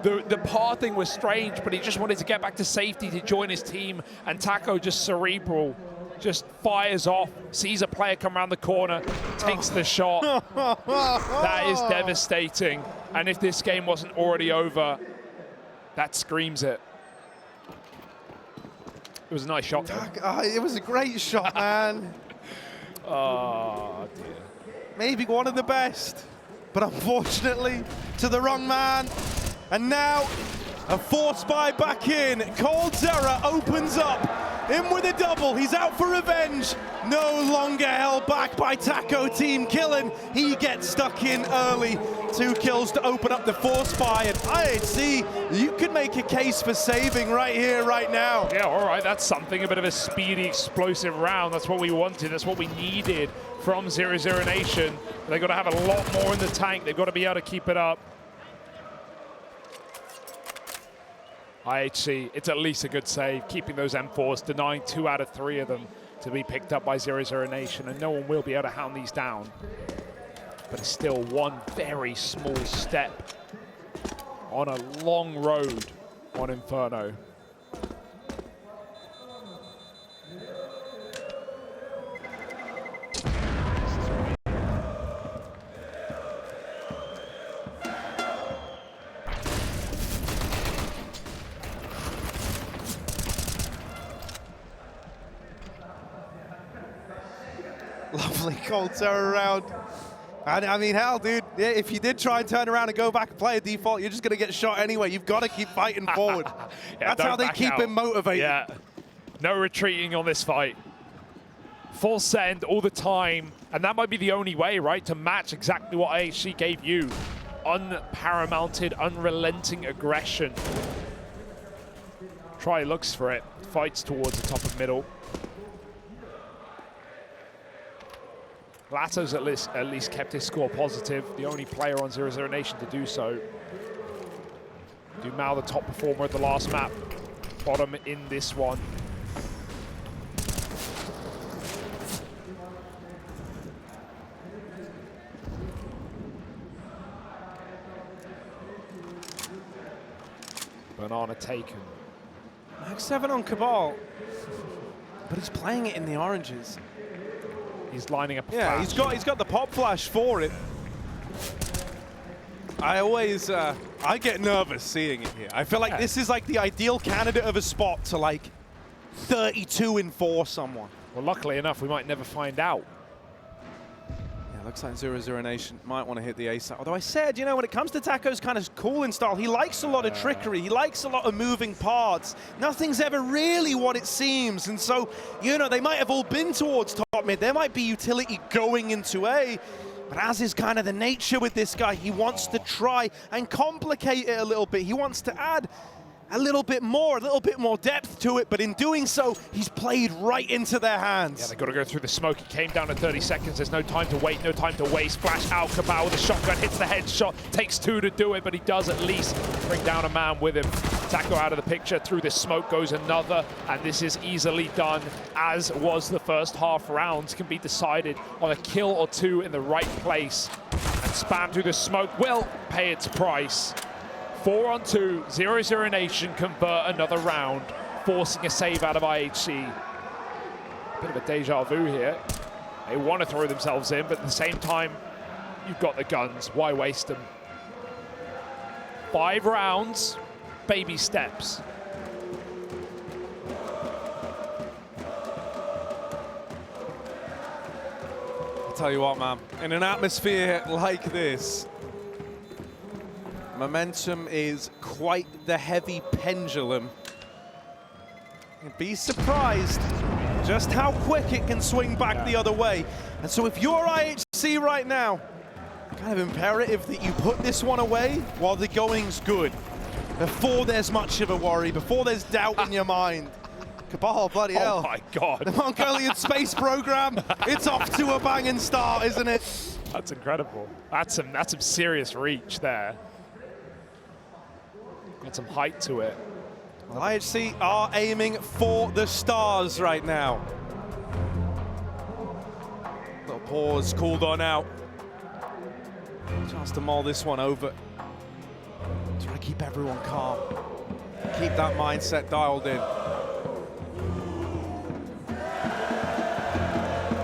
The pathing was strange, but he just wanted to get back to safety to join his team, and Taco just cerebral, just fires off, sees a player come around the corner, takes the shot. That is devastating. And if this game wasn't already over, that screams it. It was a nice shot, though. It was a great shot, man. Oh, dear. Maybe one of the best. But unfortunately, to the wrong man. And now, a force buy back in. coldzera opens up, in with a double. He's out for revenge. No longer held back by Taco team killing. He gets stuck in early. 2 kills to open up the force buy. And IHC, you could make a case for saving right here, right now. Yeah, all right, that's something. A bit of a speedy, explosive round. That's what we wanted. That's what we needed from 00Nation. They've got to have a lot more in the tank. They've got to be able to keep it up. IHC, it's at least a good save, keeping those M4s, denying 2 out of 3 of them to be picked up by 00Nation, and no one will be able to hound these down. But it's still one very small step on a long road on Inferno. Lovely coldzera around. And I mean, hell, dude, if you did try and turn around and go back and play a default, you're just going to get shot anyway. You've got to keep fighting forward. Yeah, that's how they keep him motivated. Yeah, no retreating on this fight. Full send all the time. And that might be the only way, right, to match exactly what IHC gave you. Unparamounted, unrelenting aggression. Try looks for it, fights towards the top of middle. Latto's at least kept his score positive, the only player on 00Nation to do so. Dumal, the top performer at the last map, bottom in this one. Banana taken. Max 7 on Kabal, but he's playing it in the oranges. He's lining up a flash. he's got the pop flash for it. I always I get nervous seeing it here. I feel like this is like the ideal candidate of a spot to like 32 and 4 someone. Well, luckily enough, we might never find out. Yeah, looks like 00Nation might want to hit the ace. Although I said, when it comes to Taco's kind of cooling style, he likes a lot of trickery. He likes a lot of moving parts. Nothing's ever really what it seems. And so, they might have all been towards top mid. There might be utility going into A. But as is kind of the nature with this guy, he wants to try and complicate it a little bit. He wants to add a little bit more depth to it, but in doing so, he's played right into their hands. Yeah, they've got to go through the smoke. He came down at 30 seconds. There's no time to wait, no time to waste. Flash out, kabal with a shotgun, hits the headshot. Takes two to do it, but he does at least bring down a man with him. Taco out of the picture. Through the smoke goes another, and this is easily done, as was the first half. Rounds can be decided on a kill or two in the right place. And spam through the smoke will pay its price. 4-on-2, 00Nation convert another round, forcing a save out of IHC. Bit of a deja vu here. They want to throw themselves in, but at the same time, you've got the guns. Why waste them? 5 rounds, baby steps. I'll tell you what, man, in an atmosphere like this, momentum is quite the heavy pendulum. You'd be surprised just how quick it can swing back the other way. And so if you're IHC right now, kind of imperative that you put this one away while the going's good, before there's much of a worry, before there's doubt in your mind. Kabal, bloody hell. Oh my God. The Mongolian space program, it's off to a banging start, isn't it? That's incredible. That's some serious reach there. Got some height to it. Well, IHC are aiming for the stars right now. Little pause, cooled on out. Chance to mull this one over. Try to keep everyone calm. Keep that mindset dialed in.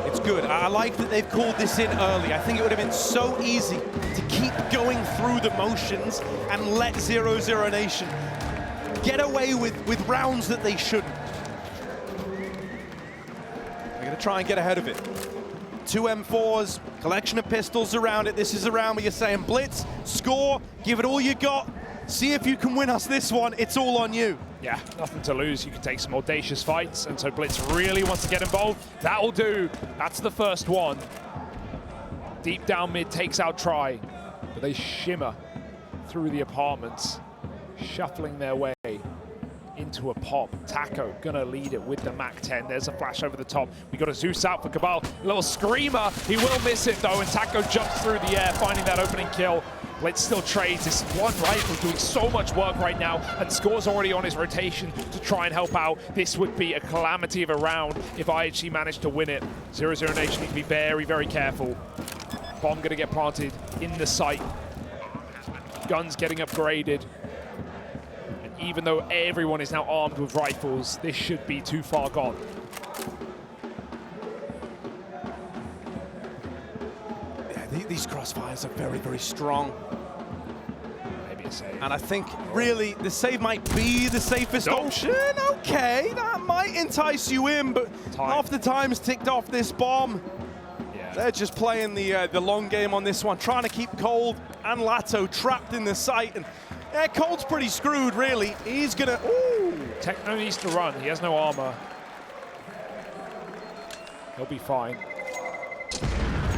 It's good. I like that they've called this in early. I think it would have been so easy to keep going through the motions and let 00Nation get away with rounds that they shouldn't. They're going to try and get ahead of it. 2 M4s, collection of pistols around it. This is a round where you're saying, Blitz, score, give it all you got. See if you can win us this one. It's all on you. Yeah, nothing to lose. You can take some audacious fights, and so Blitz really wants to get involved. That'll do. That's the first one. Deep down mid takes out try, but they shimmer through the apartments, shuffling their way into a pop. Taco gonna lead it with the MAC-10. There's a flash over the top. We got a Zeus out for Kabal. A little screamer. He will miss it though, and Taco jumps through the air, finding that opening kill. Blitz still trades. This one rifle doing so much work right now, and Score's already on his rotation to try and help out. This would be a calamity of a round if IHC managed to win it. 00Nation need to be very, very careful. Bomb gonna get planted in the site. Guns getting upgraded. And even though everyone is now armed with rifles, this should be too far gone. These crossfires are very, very strong. Maybe a save. And I think, really, the save might be the safest option. Okay, that might entice you in, but half the time's ticked off this bomb. Yeah. They're just playing the long game on this one, trying to keep Cold and Latto trapped in the site. And yeah, Cold's pretty screwed, really. He's gonna, ooh. Techno needs to run. He has no armor. He'll be fine.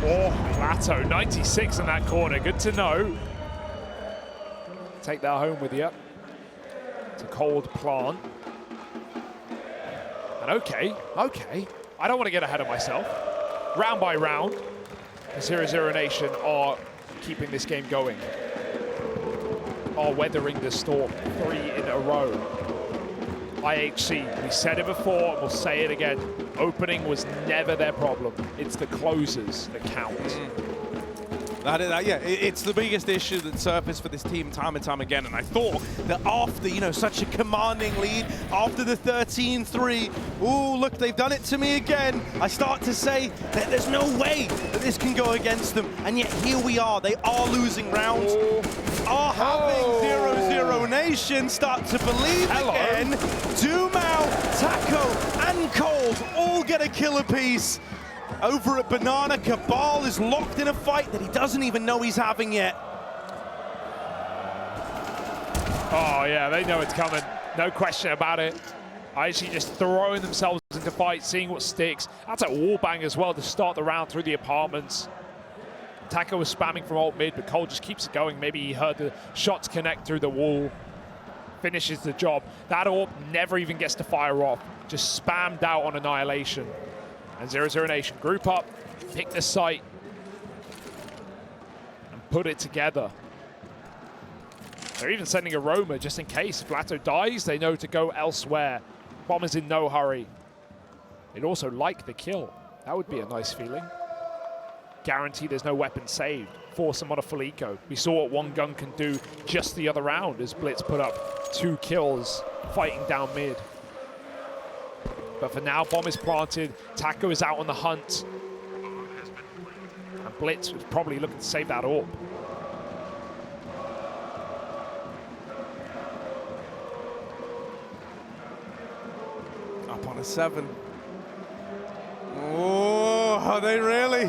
Oh, Latto, 96 in that corner. Good to know. Take that home with you. It's a cold plant. And okay. I don't want to get ahead of myself. Round by round, the 00Nation are keeping this game going. Are weathering the storm. 3 in a row. IHC, we said it before, and we'll say it again. Opening was never their problem. It's the closers that count. Yeah, it's the biggest issue that surfaced for this team time and time again. And I thought that after, such a commanding lead, after the 13-3, ooh, look, they've done it to me again. I start to say that there's no way that this can go against them. And yet here we are. They are losing rounds. Are having 00Nation start to believe again. Dumao, Taco, and Cold all get a kill apiece. Over at Banana, Kabal is locked in a fight that he doesn't even know he's having yet. Oh yeah, they know it's coming. No question about it. IHC just throwing themselves into fight, seeing what sticks. That's a wallbang as well to start the round through the apartments. Taco was spamming from alt mid, but Cole just keeps it going. Maybe he heard the shots connect through the wall. finishes the job. That AWP never even gets to fire off, just spammed out on Annihilation. And 00Nation group up, pick the site, and put it together. They're even sending Aroma just in case. If latto dies, they know to go elsewhere. Bomb is in no hurry. They'd also like the kill. That would be a nice feeling. Guarantee there's no weapon saved. Force them on a full eco. We saw what one gun can do just the other round as bLitz put up 2 kills fighting down mid. But for now, bomb is planted. Taco is out on the hunt. And bLitz was probably looking to save that AWP. Up on a 7. Oh, are they really?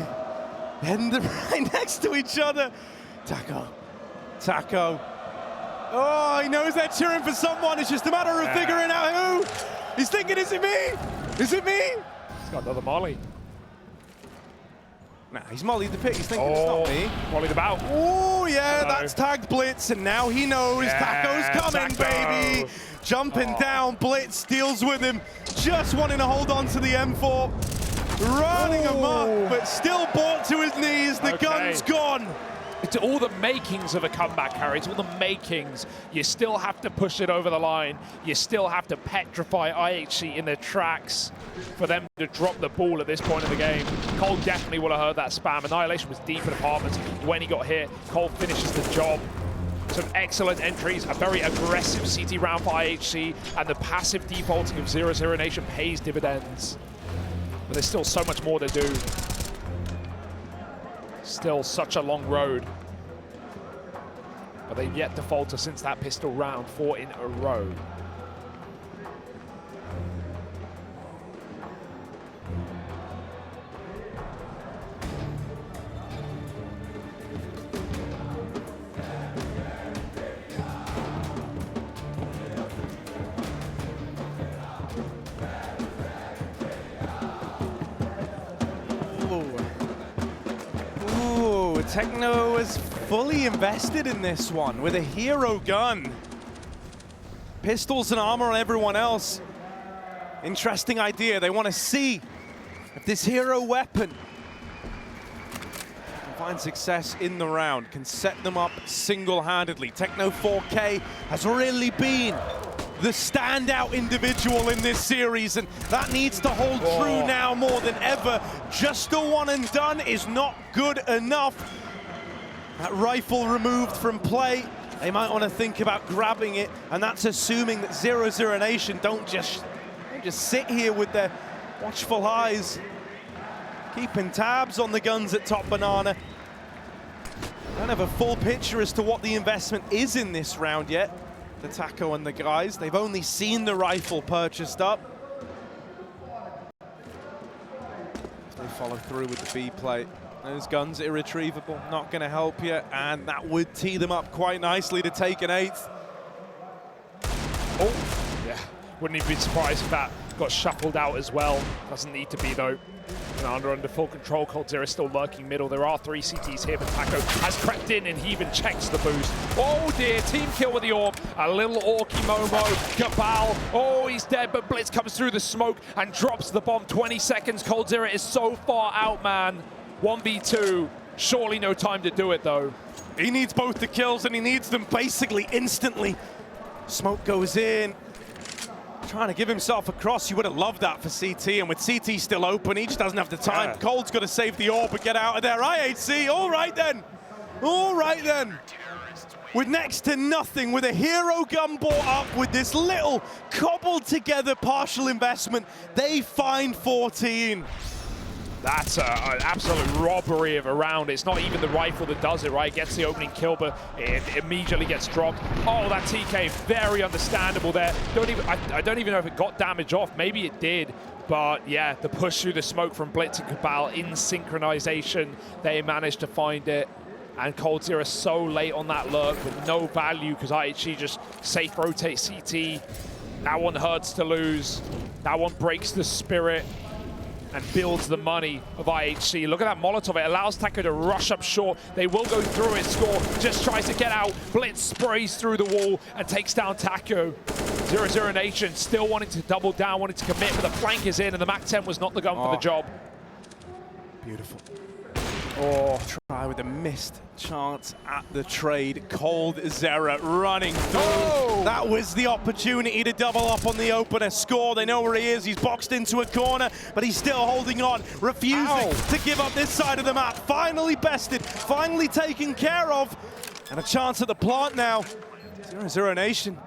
And they're right next to each other. Taco. Taco. Oh, he knows they're cheering for someone. It's just a matter of figuring out who. He's thinking, is it me? Is it me? He's got another molly. Nah, he's mollied the pit. He's thinking it's not me. Mollied about. Oh, yeah, that's tagged bLitz, and now he knows Taco's coming, baby. Jumping down, bLitz deals with him. Just wanting to hold on to the M4. Running him up, but still brought to his knees. The gun's gone. It's all the makings of a comeback, Harry. It's all the makings. You still have to push it over the line. You still have to petrify IHC in their tracks for them to drop the ball at this point in the game. Cole definitely would have heard that spam. Annihilation was deep in apartments when he got hit. Cole finishes the job. Some excellent entries, a very aggressive CT round for IHC, and the passive defaulting of 00Nation pays dividends. But there's still so much more to do. Still such a long road. But they've yet to falter since that pistol round, 4 in a row. Techno is fully invested in this one with a hero gun. Pistols and armor on everyone else. Interesting idea. They want to see if this hero weapon can find success in the round, can set them up single-handedly. Techno 4K has really been the standout individual in this series, and that needs to hold true now more than ever. Just a one and done is not good enough. That rifle removed from play. They might want to think about grabbing it, and that's assuming that 00Nation don't just sit here with their watchful eyes, keeping tabs on the guns at top banana. Don't have a full picture as to what the investment is in this round yet. The Taco and the guys, they've only seen the rifle purchased up. If they follow through with the B plate, those guns irretrievable, not going to help you, and that would tee them up quite nicely to take an 8th. Oh, yeah, wouldn't even be surprised if that got shuffled out as well. Doesn't need to be though. Under full control, Coldzera is still lurking middle. There are 3 CTs here, but Taco has crept in and he even checks the boost. Oh dear, team kill with the AWP. A little Orky Momo, Kabal. Oh, he's dead, but bLitz comes through the smoke and drops the bomb. 20 seconds, Coldzera is so far out, man. 1v2, surely no time to do it though. He needs both the kills and he needs them basically instantly. Smoke goes in. Trying to give himself a cross. You would have loved that for CT, and with CT still open, he just doesn't have the time. Yeah. Cold's got to save the AWP and get out of there. IHC, all right then. All right then. With next to nothing, with a hero gun bought up, with this little cobbled together partial investment, they find 14. That's an absolute robbery of a round. It's not even the rifle that does it, right? Gets the opening kill, but it immediately gets dropped. Oh, that TK, very understandable there. I don't even know if it got damage off. Maybe it did. But yeah, the push through the smoke from bLitz and Kabal in synchronization, they managed to find it. And Coldzera so late on that lurk with no value because IHC just safe rotate CT. That one hurts to lose. That one breaks the spirit. and builds the money of IHC. Look at that Molotov. It allows Taco to rush up short. They will go through it. Score just tries to get out. bLitz sprays through the wall and takes down Taco. 00Nation still wanting to double down, wanting to commit, but the flank is in, and the MAC-10 was not the gun for the job. Beautiful. Oh, try with a missed chance at the trade. Cold Zera running through. Oh! That was the opportunity to double up on the opener. Score, they know where he is. He's boxed into a corner, but he's still holding on, refusing to give up this side of the map. Finally bested, finally taken care of. And a chance at the plant now. 00Nation.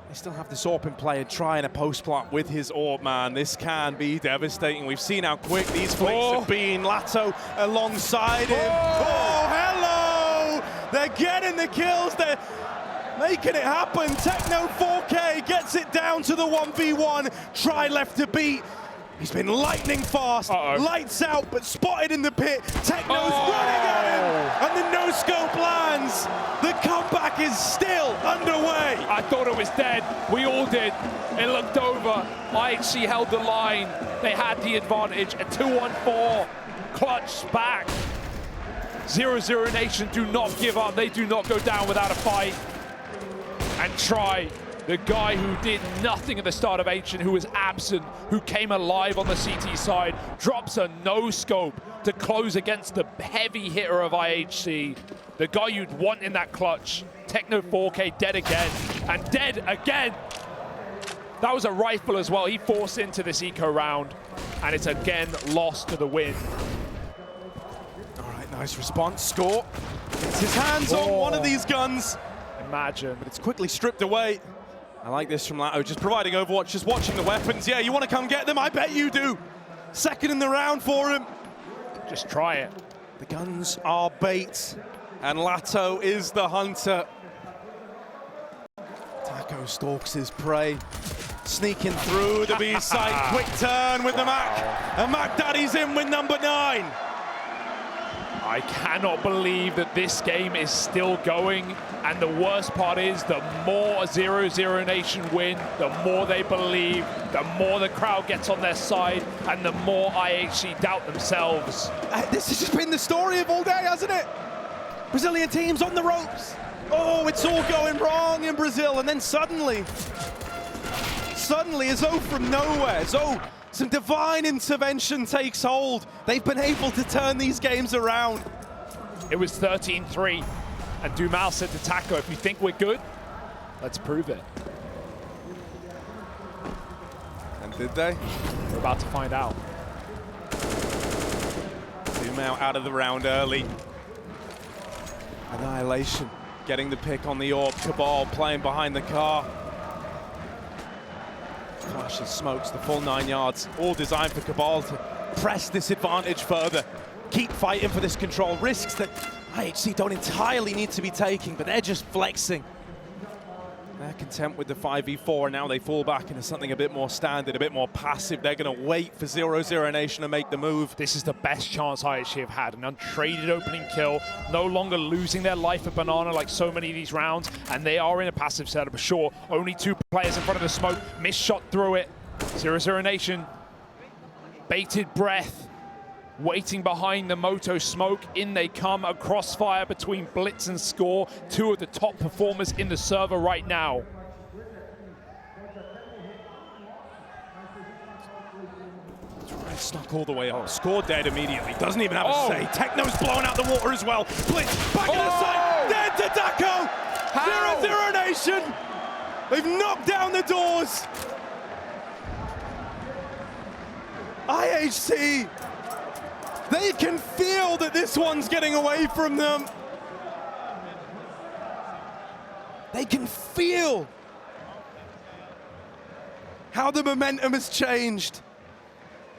They still have this AWP in play and trying a post plant with his AWP, man. This can be devastating. We've seen how quick these flicks have been. latto alongside him. Oh, hello! They're getting the kills. They're making it happen. Techno 4K gets it down to the 1v1. Try left to beat. He's been lightning fast, lights out, but spotted in the pit. Techno's running at him, and the no-scope lands. The comeback is still underway. I thought it was dead. We all did. It looked over. IHC held the line. They had the advantage. A 2-1-4. Clutch back. 00Nation do not give up. They do not go down without a fight. And try. The guy who did nothing at the start of Ancient, who was absent, who came alive on the CT side, drops a no-scope to close against the heavy hitter of IHC. The guy you'd want in that clutch. Techno 4K dead again, and dead again. That was a rifle as well. He forced into this eco round, and it's again lost to the wind. All right, nice response. Score. Gets his hands on one of these guns. Imagine. But it's quickly stripped away. I like this from latto, just providing Overwatch, just watching the weapons. Yeah, you want to come get them? I bet you do. Second in the round for him. Just try it. The guns are bait, and latto is the hunter. Taco stalks his prey, sneaking through the B site. Quick turn with the Mac, and Mac Daddy's in with number 9. I cannot believe that this game is still going, and the worst part is the more 00Nation win, the more they believe, the more the crowd gets on their side, and the more IHC doubt themselves. This has just been the story of all day, hasn't it? Brazilian teams on the ropes. Oh, it's all going wrong in Brazil, and then suddenly, as though from nowhere, as though some divine intervention takes hold. They've been able to turn these games around. It was 13-3, and Dumal said to Taco, if you think we're good, let's prove it. And did they? We're about to find out. Dumal out of the round early. Annihilation getting the pick on the AWP. Kabal playing behind the car. Flashes, smokes, the full 9 yards, all designed for Kabal to press this advantage further. Keep fighting for this control. Risks that IHC don't entirely need to be taking, but they're just flexing. They're content with the 5v4, and now they fall back into something a bit more standard, a bit more passive. They're going to wait for 00Nation to make the move. This is the best chance IHC have had, an untraded opening kill, no longer losing their life at Banana like so many of these rounds, and they are in a passive setup. Sure, only 2 players in front of the smoke, missed shot through it. 00Nation, bated breath, waiting behind the Moto smoke. In they come, a crossfire between bLitz and Score, 2 of the top performers in the server right now. Snuck all the way up. Score dead immediately. Doesn't even have a say. Techno's blowing out the water as well. bLitz back in the side. Dead to Taco. 00Nation. They've knocked down the doors. IHC. They can feel that this one's getting away from them. They can feel how the momentum has changed.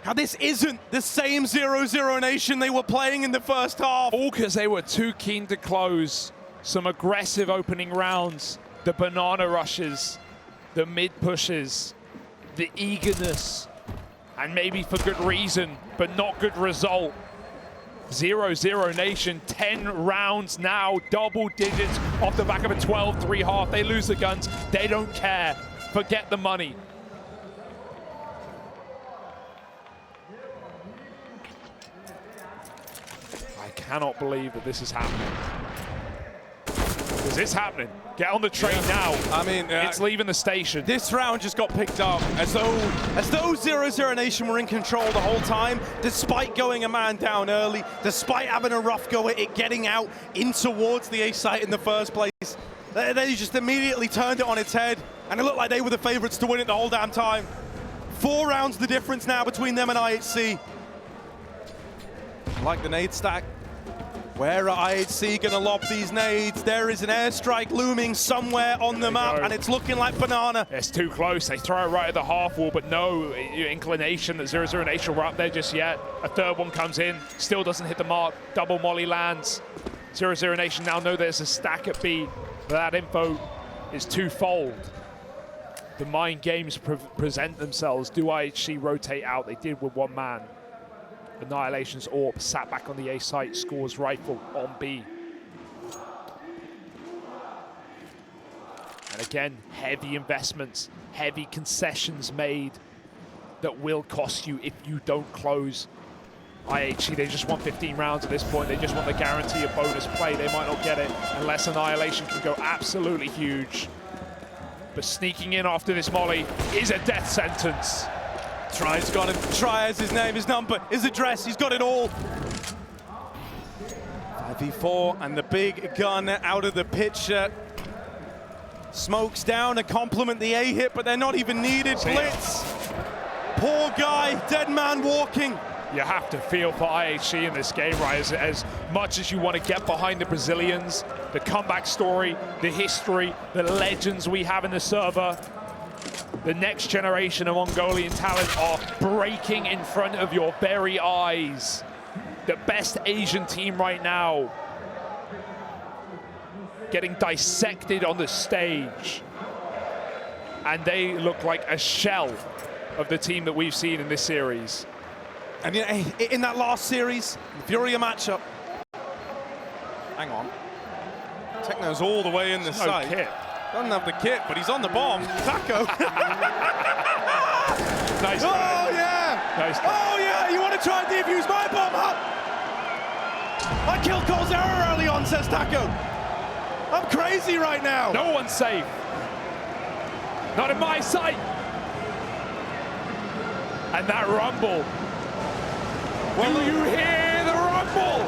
How this isn't the same 00Nation they were playing in the first half. All because they were too keen to close. Some aggressive opening rounds. The banana rushes, the mid pushes, the eagerness. And maybe for good reason, but not good result. 00Nation, 10 rounds now, double digits off the back of a 12-3 half. They lose the guns, they don't care. Forget the money. I cannot believe that this is happening. Is this happening? Get on the train now. I mean, it's leaving the station. This round just got picked up as though 00Nation were in control the whole time, despite going a man down early, despite having a rough go at it, getting out in towards the A site in the first place. They just immediately turned it on its head, and it looked like they were the favorites to win it the whole damn time. 4 rounds the difference now between them and IHC. I like the nade stack. Where are IHC gonna lob these nades? There is an airstrike looming somewhere on the map, and it's looking like banana. It's too close. They throw it right at the half wall, but no inclination that 00Nation were up there just yet. A third one comes in, still doesn't hit the mark. Double molly lands. 00Nation now know there's a stack at B, but that info is twofold. The mind games present themselves. Do IHC rotate out? They did with 1 man. Annihilation's AWP sat back on the A site, scores rifle on B. And again, heavy investments, heavy concessions made that will cost you if you don't close. IHC, they just want 15 rounds at this point. They just want the guarantee of bonus play. They might not get it unless Annihilation can go absolutely huge. But sneaking in after this molly is a death sentence. Try's got it. Try as his name, his number, his address. He's got it all. 5v4 and the big gun out of the picture. Smokes down to complement the A hit, but they're not even needed. bLitz. Poor guy, dead man walking. You have to feel for IHC in this game, right? As much as you want to get behind the Brazilians, the comeback story, the history, the legends we have in the server, the next generation of Mongolian talent are breaking in front of your very eyes. The best Asian team right now getting dissected on the stage. And they look like a shell of the team that we've seen in this series. And in that last series, the Furia matchup. Hang on. Techno's all the way in the site. Kit. Doesn't have the kit, but he's on the bomb. Taco. Nice. Oh, yeah. Nice. Oh, yeah. You want to try and defuse my bomb, huh? I killed Cole's error early on, says Taco. I'm crazy right now. No one's safe. Not in my sight. And that rumble. Well, do you hear the rumble?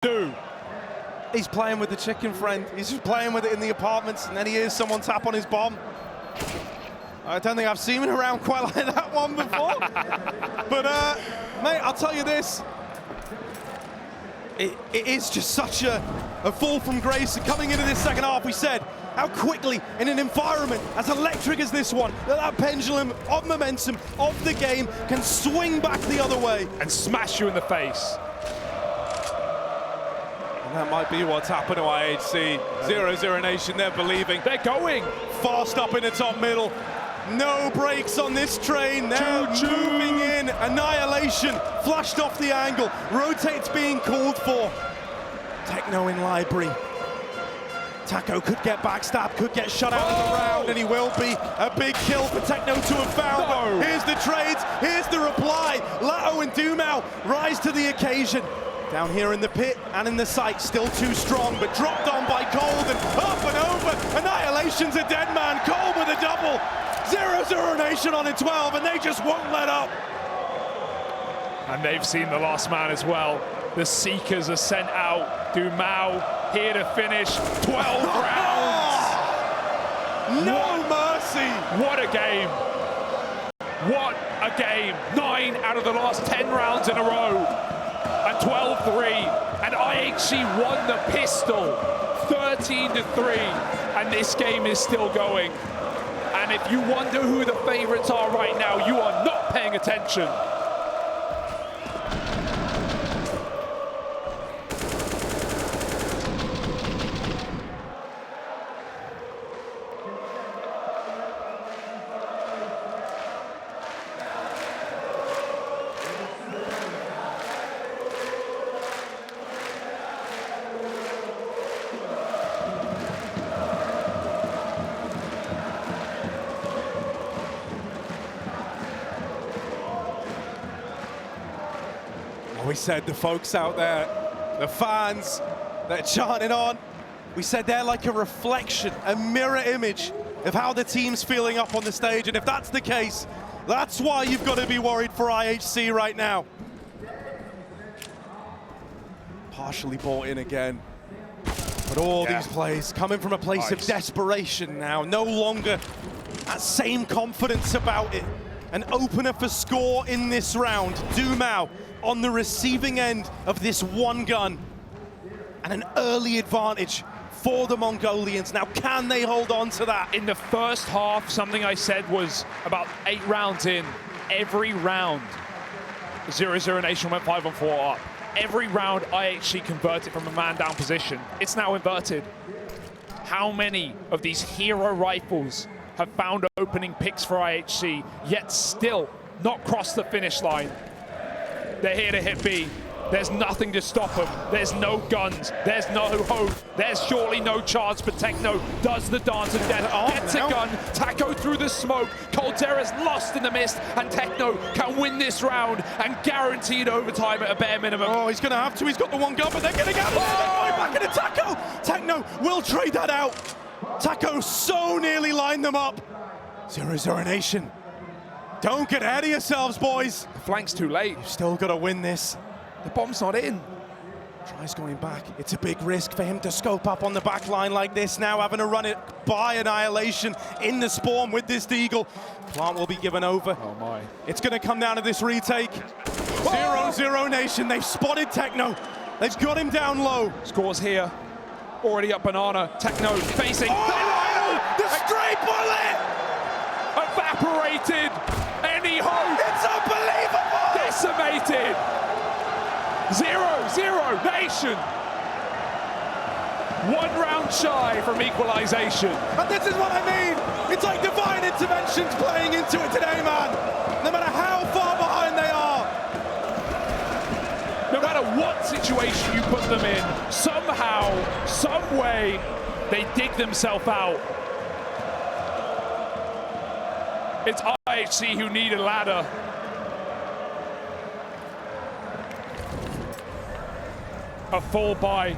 Dude. He's playing with the chicken friend. He's just playing with it in the apartments, and then he hears someone tap on his bomb. I don't think I've seen him around quite like that one before. But, mate, I'll tell you this. It is just such a fall from grace. And coming into this second half, we said how quickly, in an environment as electric as this one, that pendulum of momentum of the game can swing back the other way. And smash you in the face. And that might be what's happened to IHC. 00Nation, they're believing. They're going. Fast up in the top middle. No brakes on this train. They're moving in. Annihilation flushed off the angle. Rotates being called for. Techno in library. Taco could get backstabbed, could get shut out of the round, and he will be. A big kill for Techno to have found. No. Here's the trades, here's the reply. Latto and Dumao rise to the occasion. Down here in the pit and in the site, still too strong, but dropped on by Cold and up and over. Annihilation's a dead man. Cold with a double. 00Nation on a 12, and they just won't let up. And they've seen the last man as well. The Seekers are sent out. Dumao here to finish 12 rounds. No mercy. What a game. What a game. 9 out of the last 10 rounds in a row. And 12-3. And IHC won the pistol. 13-3. And this game is still going. And if you wonder who the favorites are right now, you are not paying attention. We said the folks out there, the fans, they're chanting on. We said they're like a reflection, a mirror image of how the team's feeling up on the stage. And if that's the case, that's why you've got to be worried for IHC right now. Partially bought in again. But all these plays coming from a place of desperation now. No longer that same confidence about it. An opener for score in this round. Dumao on the receiving end of this one gun. And an early advantage for the Mongolians. Now, can they hold on to that? In the first half, something I said was about 8 rounds in, every round, 00Nation went 5-on-4 up. Every round, IHC converted from a man-down position. It's now inverted. How many of these hero rifles have found opening picks for IHC, yet still not crossed the finish line? They're here to hit B. There's nothing to stop them. There's no guns. There's no hope. There's surely no chance, but Techno does the dance of death. Gets a gun. Taco through the smoke. Coldzera's lost in the mist, and Techno can win this round and guaranteed overtime at a bare minimum. Oh, he's going to have to. He's got the one gun, but they're getting out of there. They're going back into Taco. Techno will trade that out. Taco so nearly lined them up. 00Nation. Don't get ahead of yourselves, boys. The flank's too late. You've still got to win this. The bomb's not in. Tries going back. It's a big risk for him to scope up on the back line like this now, having to run it by Annihilation in the spawn with this Deagle. Plant will be given over. Oh my. It's going to come down to this retake. 00Nation, they've spotted Techno. They've got him down low. Scores here. Already up Banana. Techno facing. Oh, the stray bullet! Evaporated. Any hope. It's unbelievable! Decimated. 00Nation. 1 round shy from equalization. And this is what I mean. It's like divine interventions playing into it today, man. No matter how far behind they are. No matter what situation you put them in, somehow, some way, they dig themselves out. It's IHC who need a ladder. A full buy.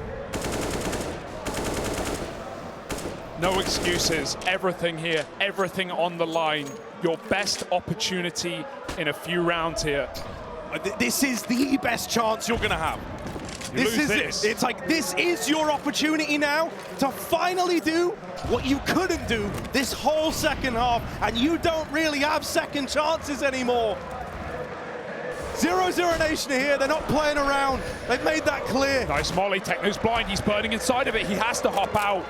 No excuses. Everything here, everything on the line. Your best opportunity in a few rounds here. This is the best chance you're going to have. This is it. It's like, this is your opportunity now to finally do what you couldn't do this whole second half, and you don't really have second chances anymore. 00Nation here, they're not playing around. They've made that clear. Nice molly, Techno's blind, he's burning inside of it, he has to hop out.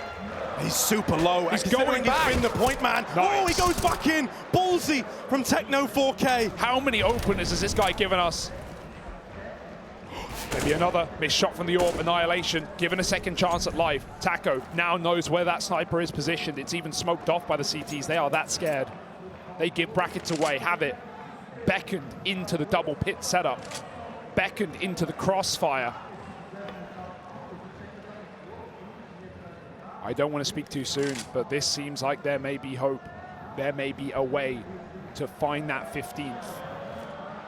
He's super low. He's going back. He's been the point man. Nice. Oh, he goes back in. Ballsy from Techno 4K. How many openers has this guy given us? Maybe another missed shot from the AWP. Annihilation, given a second chance at life. Taco now knows where that sniper is positioned. It's even smoked off by the CTs. They are that scared. They give brackets away, have it. Beckoned into the double pit setup. Beckoned into the crossfire. I don't want to speak too soon, but this seems like there may be hope. There may be a way to find that 15th.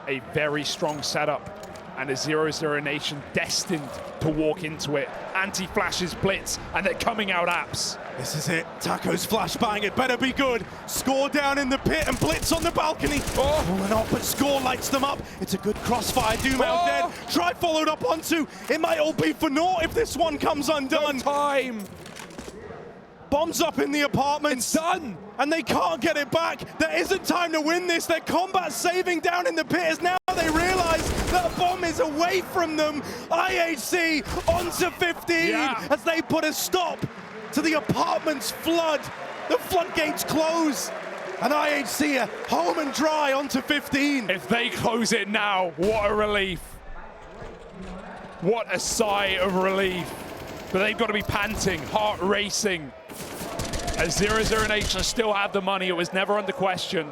A very strong setup, and a 00Nation destined to walk into it. Anti-flashes bLitz, and they're coming out apps. This is it. Taco's flashbang. It better be good. Score down in the pit, and bLitz on the balcony. Oh, not, but Score lights them up. It's a good crossfire. Dumao dead. Try followed up onto. It might all be for naught if this one comes undone. No time. Bombs up in the apartments. It's done. And they can't get it back. There isn't time to win this. Their combat saving down in the pit is now they realize that a bomb is away from them. IHC onto 15 as they put a stop to the apartments flood. The floodgates close. And IHC are home and dry onto 15. If they close it now, what a relief. What a sigh of relief. But they've got to be panting, heart racing. As 00Nation still have the money, it was never under question.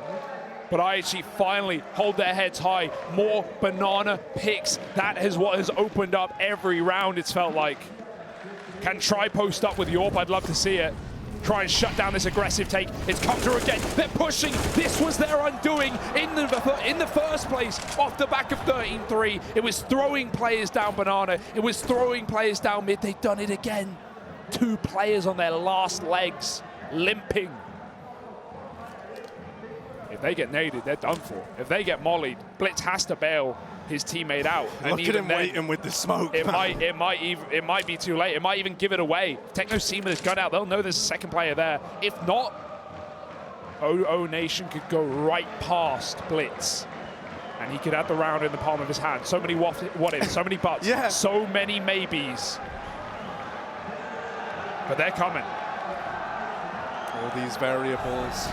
But IHC finally hold their heads high. More banana picks. That is what has opened up every round, it's felt like. Can try post up with the AWP, I'd love to see it. try and shut down this aggressive take. It's come through again. They're pushing. This was their undoing in the first place off the back of 13-3. It was throwing players down banana. It was throwing players down mid. They've done it again. 2 players on their last legs, limping. If they get naded, they're done for. If they get mollied, bLitz has to bail his teammate out. And Look at him waiting with the smoke. It might be too late. It might even give it away. Techno see with his gun out. They'll know there's a second player there. If not, 00Nation could go right past bLitz. And he could have the round in the palm of his hand. So many what ifs, so many buts, Yeah. so many maybes. But they're coming. All these variables.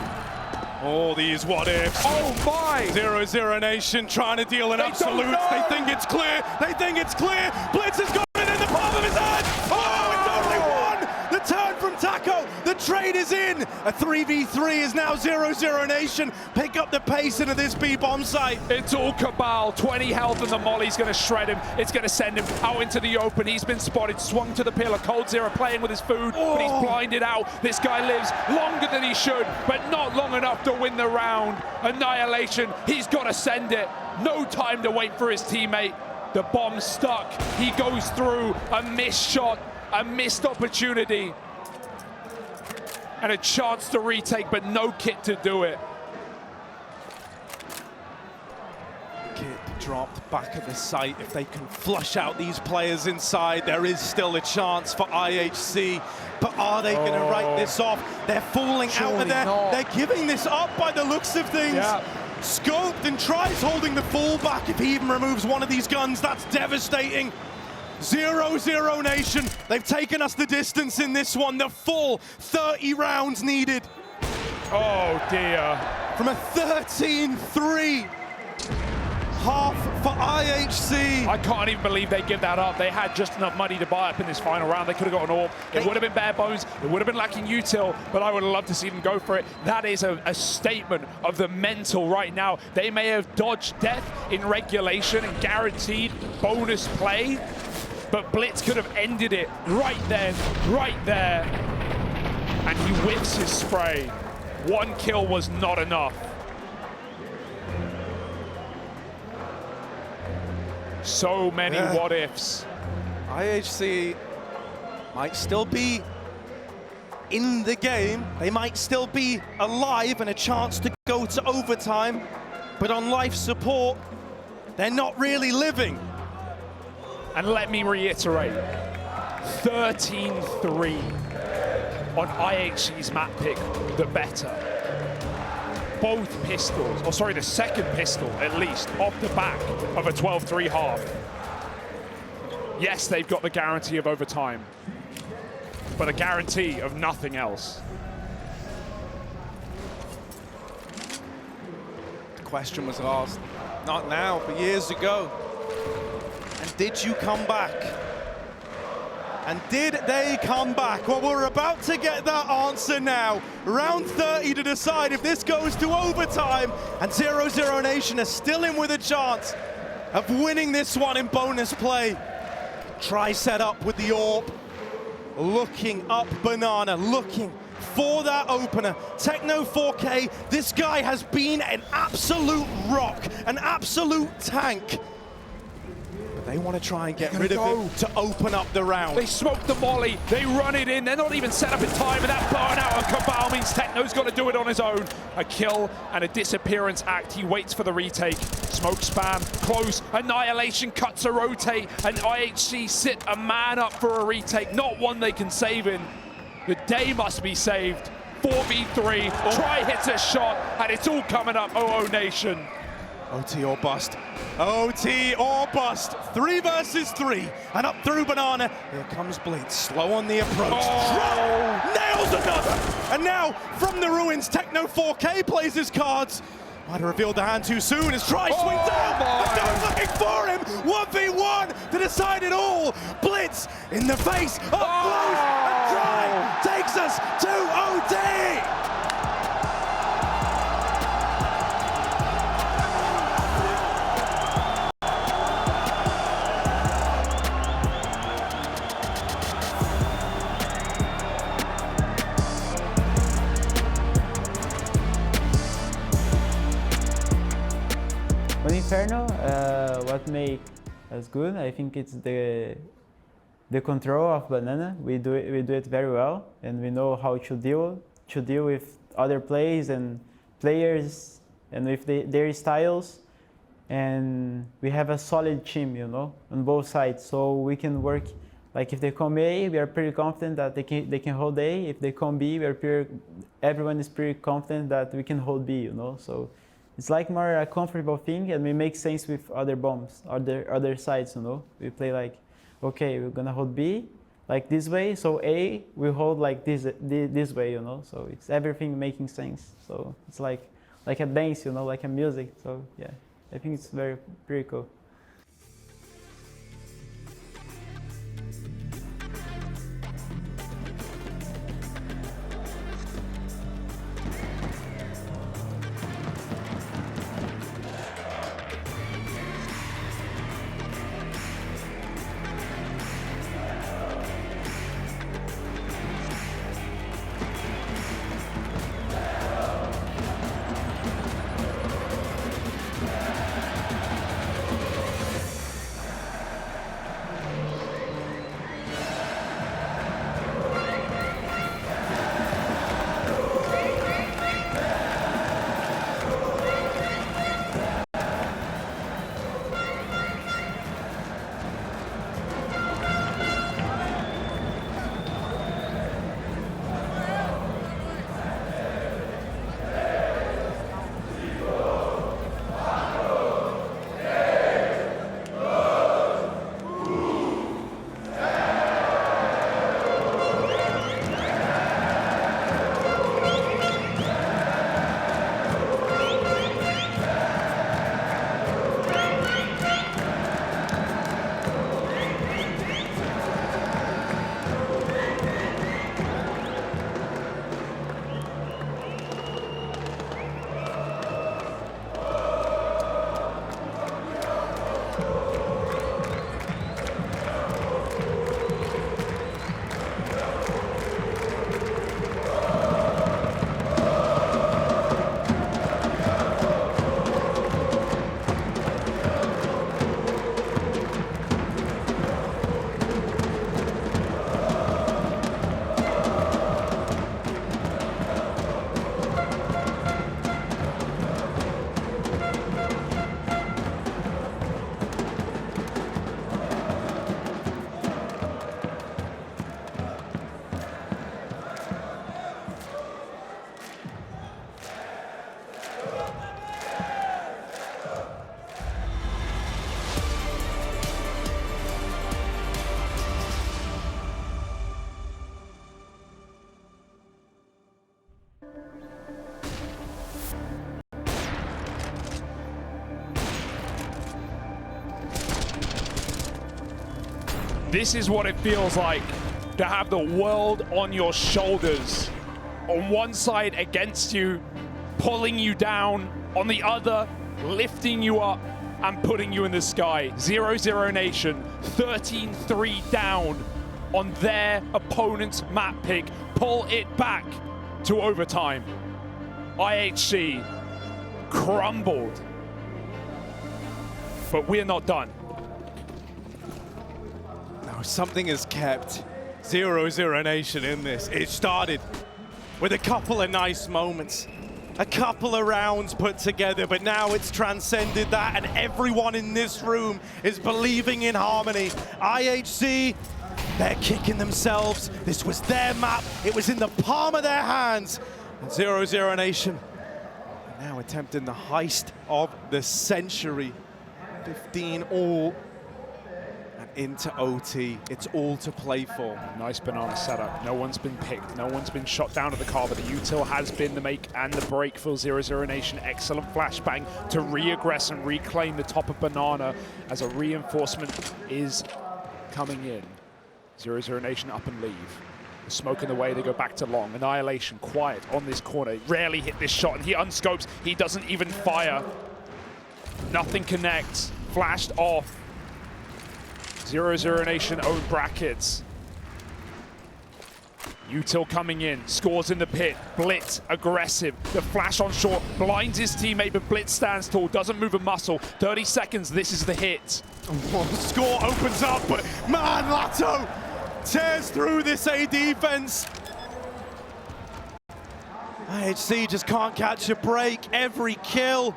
All these what ifs. Oh my! 00Nation trying to deal an absolute. They think it's clear. They think it's clear. bLitz has got it in the palm of his hand. Oh, it's only one. The turn from Taco. The trade is in. A 3v3 is now 00Nation. Pick up the pace into this B-bomb site. It's all kabal. 20 health and the molly's going to shred him. It's going to send him out into the open. He's been spotted, swung to the pillar. coldzera playing with his food, but he's blinded out. This guy lives longer than he should, but not long enough to win the round. Annihilation. He's got to send it. No time to wait for his teammate. The bomb's stuck. He goes through. A missed shot, a missed opportunity, and a chance to retake, but no kit to do it. Kit dropped back at the site. If they can flush out these players inside, there is still a chance for IHC. But are they going to write this off? They're falling out of there. They're giving this up by the looks of things. Yeah. Scoped and tries holding the full back. If he even removes one of these guns, that's devastating. 00Nation, they've taken us the distance in this one. The full 30 rounds needed. Oh dear. From a 13-3 half for IHC. I can't even believe they give that up. They had just enough money to buy up in this final round. They could have got an AWP. It would have been bare bones. It would have been lacking util, but I would have loved to see them go for it. That is a statement of the mental right now. They may have dodged death in regulation and guaranteed bonus play, but bLitz could have ended it right then, right there. And he whips his spray. 1 kill was not enough. So many what ifs. IHC might still be in the game. They might still be alive and a chance to go to overtime. But on life support, they're not really living. And let me reiterate, 13-3 on IHC's map pick, the better. Both pistols, or sorry, the second pistol at least, off the back of a 12-3 half. Yes, they've got the guarantee of overtime, but a guarantee of nothing else. The question was asked, not now, but years ago. And did you come back? And did they come back? Well, we're about to get that answer now. Round 30 to decide if this goes to overtime. And 00Nation are still in with a chance of winning this one in bonus play. Try set up with the AWP. Looking up banana, looking for that opener. Techno 4K, this guy has been an absolute rock, an absolute tank. They want to try and get rid of him to open up the round. They smoke the molly, they run it in, they're not even set up in time, and that burnout of kabal means Techno's got to do it on his own. A kill and a disappearance act. He waits for the retake. Smoke spam, close, annihilation, cuts a rotate, and IHC sit a man up for a retake, not one they can save in. The day must be saved. 4v3, try hits a shot, and it's all coming up 00Nation. OT or bust. OT or bust. 3 versus 3. And up through banana. Here comes bLitz. Slow on the approach. Drop. Nails another. And now, from the ruins, Techno 4K plays his cards. Might have revealed the hand too soon as Try swings out. And they're looking for him. 1v1 to decide it all. bLitz in the face. Up close. And Try takes us to OT. On Inferno, what make us good, I think it's the control of banana. We do it very well, and we know how to deal with other plays and players and with their styles. And we have a solid team, you know, on both sides, so we can work. Like if they come A, we are pretty confident that they can hold A. If they come B, everyone is pretty confident that we can hold B, you know. So it's like more a comfortable thing, and we make sense with other bombs, other sides, you know. We play like, okay, we're gonna hold B like this way, so A we hold like this way, you know. So it's everything making sense. So it's like a dance, you know, like a music. So yeah, I think it's pretty cool. This is what it feels like to have the world on your shoulders. On one side against you, pulling you down. On the other, lifting you up and putting you in the sky. 00Nation, 13-3 down on their opponent's map pick. Pull it back to overtime. IHC crumbled. But we're not done. No, something has kept 00Nation in this. It started with a couple of nice moments, a couple of rounds put together, but now it's transcended that, and everyone in this room is believing in harmony. IHC, they're kicking themselves. This was their map. It was in the palm of their hands. And 00Nation now attempting the heist of the century. 15 all. And into OT. It's all to play for. Nice banana setup. No one's been picked. No one's been shot down at the car, but the util has been the make and the break for 00Nation. Excellent flashbang to re-aggress and reclaim the top of banana as a reinforcement is coming in. 00Nation up and leave. The smoke in the way, they go back to long. Annihilation quiet on this corner. Rarely hit this shot, and he unscopes. He doesn't even fire. Nothing connects. Flashed off. 00Nation own brackets. Util coming in, scores in the pit, bLitz, aggressive, the flash on short, blinds his teammate, but bLitz stands tall, doesn't move a muscle. 30 seconds, this is the hit. Score opens up, but man, latto tears through this A defense. IHC just can't catch a break. Every kill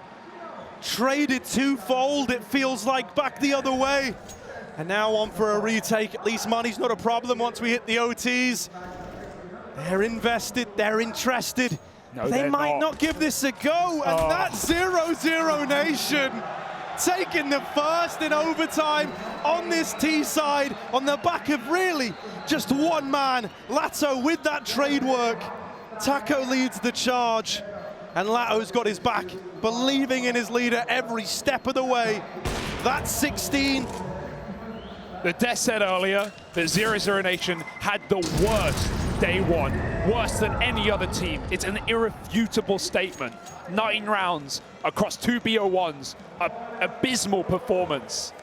traded twofold, it feels like, back the other way. And now on for a retake. At least money's not a problem once we hit the OTs. They're invested, they're interested. No, they might not not give this a go, and that's 00Nation taking the first in overtime on this T side on the back of really just one man. latto with that trade work. Taco leads the charge, and latto's got his back, believing in his leader every step of the way. That's 16. The Death said earlier that 00Nation had the worst day one, worse than any other team. It's an irrefutable statement. 9 rounds across 2 BO1s, abysmal performance.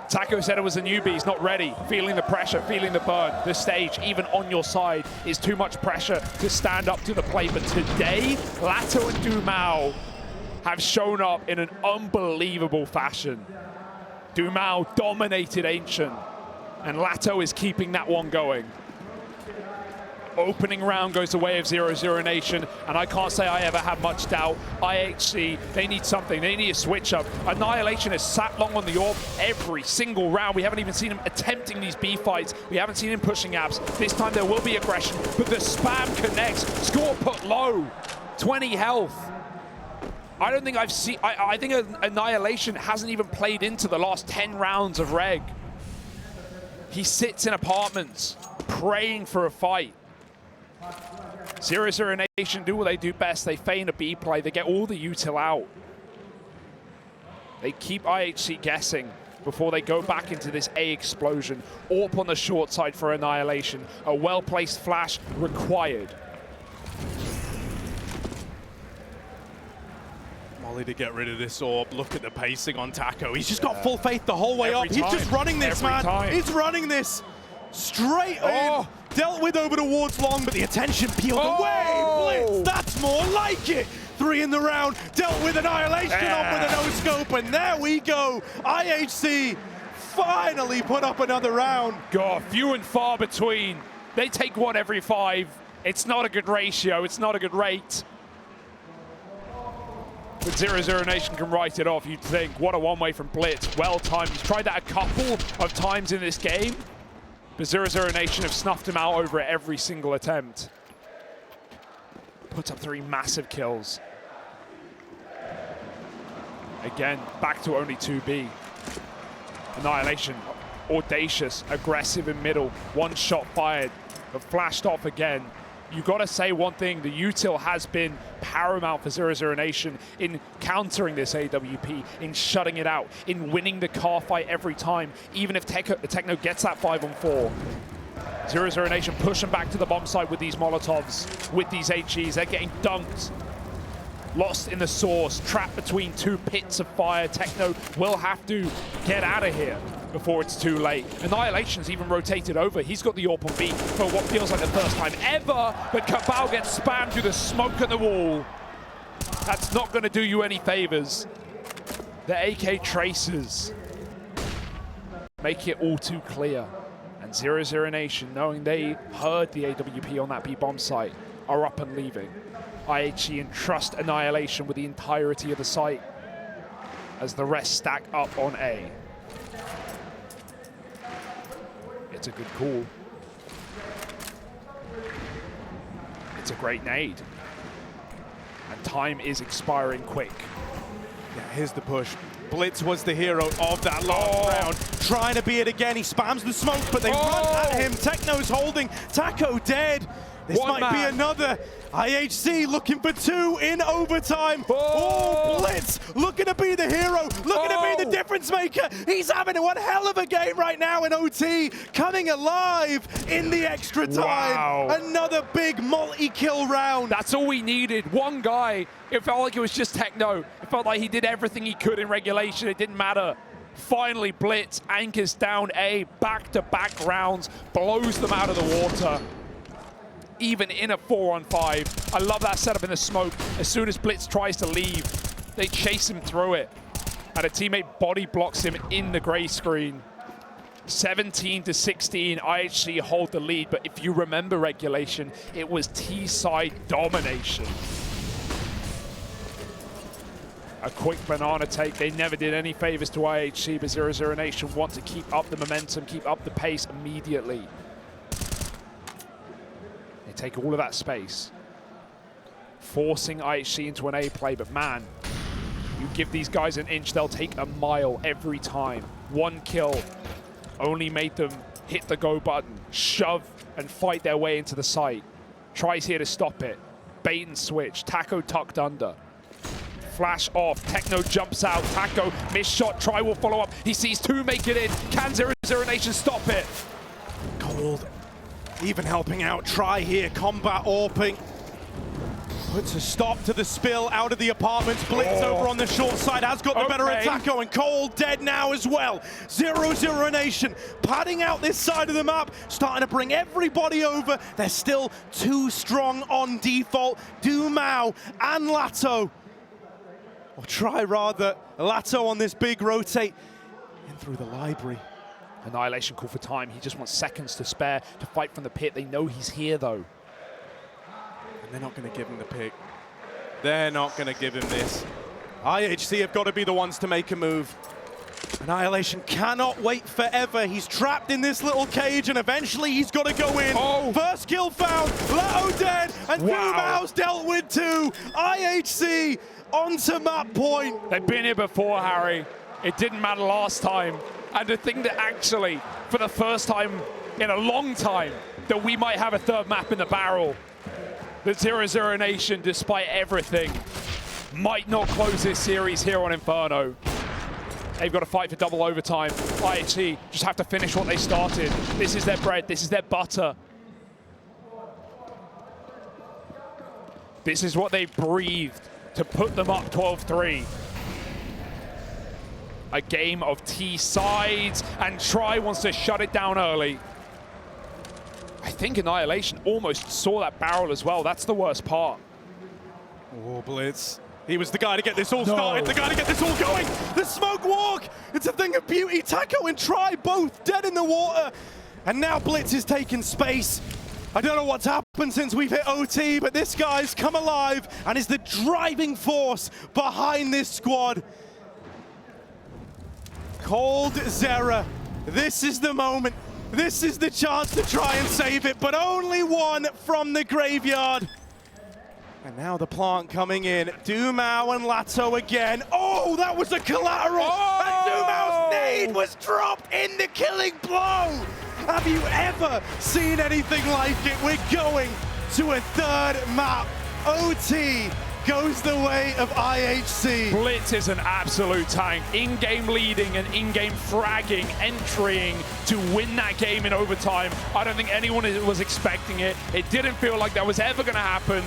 Taco said it was a newbie, he's not ready, feeling the pressure, feeling the burn. The stage, even on your side, is too much pressure to stand up to the plate. But today, latto and Dumao have shown up in an unbelievable fashion. Dumao dominated Ancient, and latto is keeping that one going. Opening round goes the way of 00Nation, and I can't say I ever had much doubt. IHC, they need something, they need a switch up. Annihilation has sat long on the orb every single round. We haven't even seen him attempting these B fights. We haven't seen him pushing apps. This time there will be aggression, but the spam connects. Score put low, 20 health. I don't think I've seen, I think Annihilation hasn't even played into the last 10 rounds of Reg. He sits in apartments, praying for a fight. 00Nation do what they do best. They feign a B play. They get all the util out. They keep IHC guessing before they go back into this A explosion. AWP on the short side for Annihilation. A well-placed flash required. Molly to get rid of this orb. Look at the pacing on Taco. He's just got full faith the whole way up. He's just running this, man. He's running this straight in. Dealt with over towards long, but the attention peeled away. bLitz, that's more like it. 3 in the round. Dealt with Annihilation off with a no-scope, and there we go. IHC finally put up another round. God, few and far between. They take 1 every 5. It's not a good ratio. It's not a good rate. But 00Nation can write it off, you'd think. What a one-way from bLitz. Well timed. He's tried that a couple of times in this game, but 00Nation have snuffed him out over every single attempt. Puts up 3 massive kills. Again, back to only 2B. Annihilation, audacious, aggressive in middle. 1 shot fired, but flashed off again. You gotta say one thing, the util has been paramount for 00Nation in countering this AWP, in shutting it out, in winning the car fight every time, even if Techno gets that 5-on-4. 00Nation pushing back to the bomb site with these Molotovs, with these HEs, they're getting dunked. Lost in the source, trapped between 2 pits of fire. Techno will have to get out of here before it's too late. Annihilation's even rotated over. He's got the AWP on B for what feels like the first time ever, but kabal gets spammed through the smoke at the wall. That's not going to do you any favors. The AK tracers make it all too clear. And 00Nation, knowing they heard the AWP on that B bomb site, are up and leaving. IHC entrust Annihilation with the entirety of the site as the rest stack up on A. It's a good call. It's a great nade. And time is expiring quick. Yeah, here's the push. bLitz was the hero of that last round. Trying to be it again. He spams the smoke, but they run at him. Techno's holding. Taco dead. This might be another. IHC looking for 2 in overtime. bLitz looking to be the hero, looking to be the difference maker. He's having one hell of a game right now in OT, coming alive in the extra time. Another big multi-kill round. That's all we needed. One guy. It felt like it was just Techno. It felt like he did everything he could in regulation. It didn't matter. Finally, bLitz anchors down A, back-to-back rounds, blows them out of the water. even in a 4-on-5. I love that setup in the smoke. As soon as bLitz tries to leave, they chase him through it. And a teammate body blocks him in the gray screen. 17-16, IHC hold the lead, but if you remember regulation, it was T-side domination. A quick banana take. They never did any favors to IHC, but 00Nation want to keep up the momentum, keep up the pace immediately. They take all of that space, forcing IHC into an A play, but man, you give these guys an inch, they'll take a mile every time. One kill only made them hit the go button, shove and fight their way into the site. Tries here to stop it. Bait and switch. Taco tucked under. Flash off. Techno jumps out. Taco missed shot. Try will follow up. He sees two make it in. Can 00Nation stop it? Cold even helping out. Try here. Combat AWPing. Puts a stop to the spill out of the apartments. bLitz over on the short side has got the better of Taco, and Cold dead now as well. 00Nation padding out this side of the map, starting to bring everybody over. They're still too strong on default. Dumao and latto, or try rather, latto on this big rotate in through the library. Annihilation call for time. He just wants seconds to spare to fight from the pit. They know he's here though. They're not going to give him the pick. They're not going to give him this. IHC have got to be the ones to make a move. Annihilation cannot wait forever. He's trapped in this little cage, and eventually he's got to go in. Oh. First kill found. latto dead, and Dumao's dealt with too. IHC onto map point. They've been here before, Harry. It didn't matter last time. And the thing that actually, for the first time in a long time, that we might have a third map in the barrel. The 00Nation, despite everything, might not close this series here on Inferno. They've got to fight for double overtime. IHC just have to finish what they started. This is their bread, this is their butter. This is what they breathed to put them up 12-3. A game of T sides, and Try wants to shut it down early. I think Annihilation almost saw that barrel as well. That's the worst part. Oh, bLitz. He was the guy to get this all started, the guy to get this all going. The smoke walk, it's a thing of beauty. Taco and Try both dead in the water. And now bLitz is taking space. I don't know what's happened since we've hit OT, but this guy's come alive and is the driving force behind this squad. Cold Zera, this is the moment. This is the chance to try and save it, but only one from the graveyard. And now the plant coming in. Dumao and latto again. Oh, that was a collateral. Oh! And Dumao's nade was dropped in the killing blow. Have you ever seen anything like it? We're going to a third map. OT goes the way of IHC. bLitz is an absolute tank. In-game leading and in-game fragging, entering to win that game in overtime. I don't think anyone was expecting it. It didn't feel like that was ever going to happen.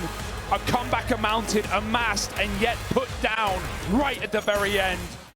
A comeback amounted, amassed, and yet put down right at the very end.